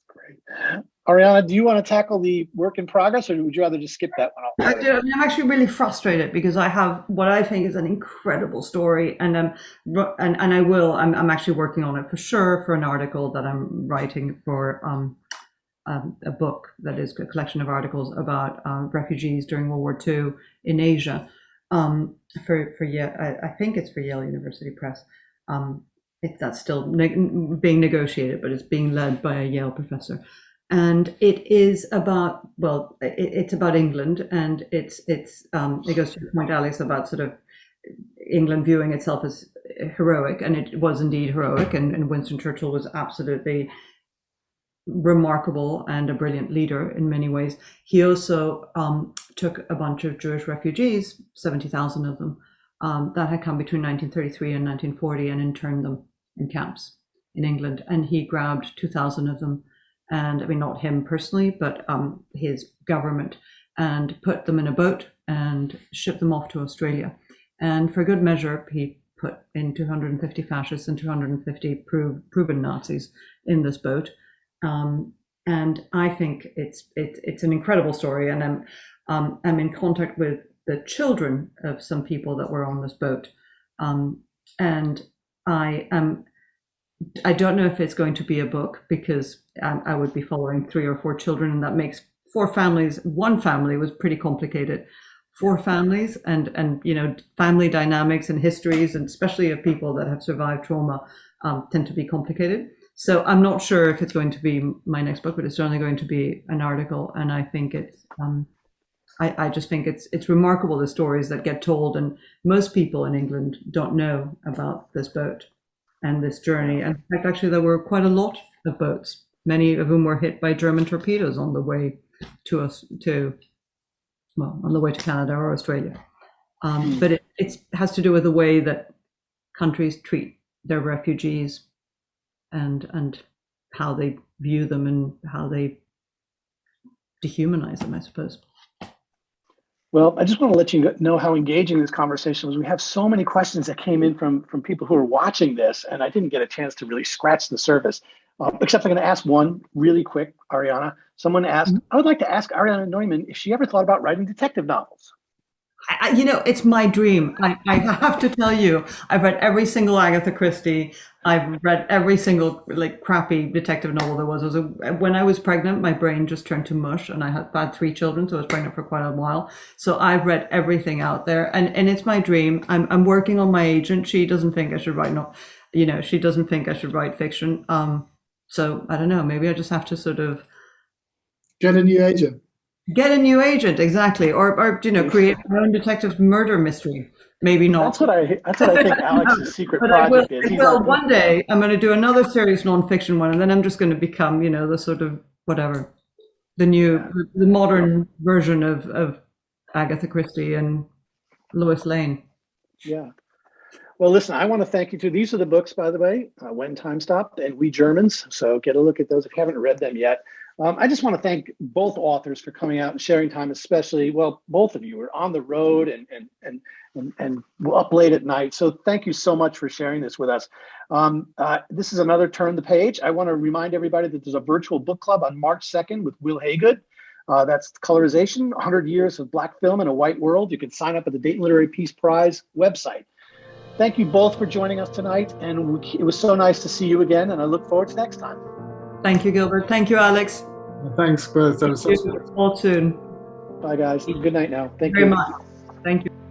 Great. Ariana, do you want to tackle the work in progress, or would you rather just skip that one off? I'm actually really frustrated because I have what I think is an incredible story, and I'm actually working on it for sure for an article that I'm writing for a book that is a collection of articles about refugees during World War II in Asia. For Yale, I think it's for Yale University Press. That's still being negotiated, but it's being led by a Yale professor. And it is about, it's about England, and it goes to the point, Alex, about sort of England viewing itself as heroic, and it was indeed heroic, and Winston Churchill was absolutely remarkable and a brilliant leader in many ways. He also took a bunch of Jewish refugees, 70,000 of them, that had come between 1933 and 1940, and interned them in camps in England. And he grabbed 2,000 of them, and I mean, not him personally, but his government, and put them in a boat and shipped them off to Australia. And for good measure, he put in 250 fascists and 250 proven Nazis in this boat. And I think it's an incredible story. And I'm in contact with the children of some people that were on this boat. And I don't know if it's going to be a book, because I would be following 3 or 4 children, and that makes 4 families. One family was pretty complicated. for families, and family dynamics and histories, and especially of people that have survived trauma, tend to be complicated. So I'm not sure if it's going to be my next book, but it's certainly going to be an article. And I think it's, I just think it's remarkable, the stories that get told, and most people in England don't know about this boat and this journey. And in fact, actually, there were quite a lot of boats, many of whom were hit by German torpedoes on the way on the way to Canada or Australia. But it has to do with the way that countries treat their refugees, and how they view them and how they dehumanize them, I suppose. Well, I just want to let you know how engaging this conversation was. We have so many questions that came in from people who are watching this, and I didn't get a chance to really scratch the surface, except I'm going to ask one really quick, Ariana. Someone asked, I would like to ask Ariana Neumann if she ever thought about writing detective novels. It's my dream. I have to tell you, I've read every single Agatha Christie. I've read every single crappy detective novel there was. When I was pregnant, my brain just turned to mush, and I had 3 children, so I was pregnant for quite a while. So I've read everything out there, and it's my dream. I'm working on my agent. She doesn't think I should write she doesn't think I should write fiction. So I don't know. Maybe I just have to sort of get a new agent. Get a new agent, exactly, or create my own detective murder mystery. Maybe not. That's what I think Alex's secret project is. One day I'm going to do another serious nonfiction one, and then I'm just going to become, the sort of whatever, the modern version of Agatha Christie and Lois Lane. Yeah. Well, listen, I want to thank you too. These are the books, by the way, When Time Stopped and We Germans. So get a look at those if you haven't read them yet. I just want to thank both authors for coming out and sharing time, especially, both of you are on the road and up late at night. So thank you so much for sharing this with us. This is another Turn the Page. I want to remind everybody that there's a virtual book club on March 2nd with Will Haygood. That's Colorization, 100 Years of Black Film in a White World. You can sign up at the Dayton Literary Peace Prize website. Thank you both for joining us tonight. And it was so nice to see you again. And I look forward to next time. Thank you, Gilbert. Thank you, Alex. Thanks, both. All soon. Bye, guys. Good night now. Thank you very much. Thank you.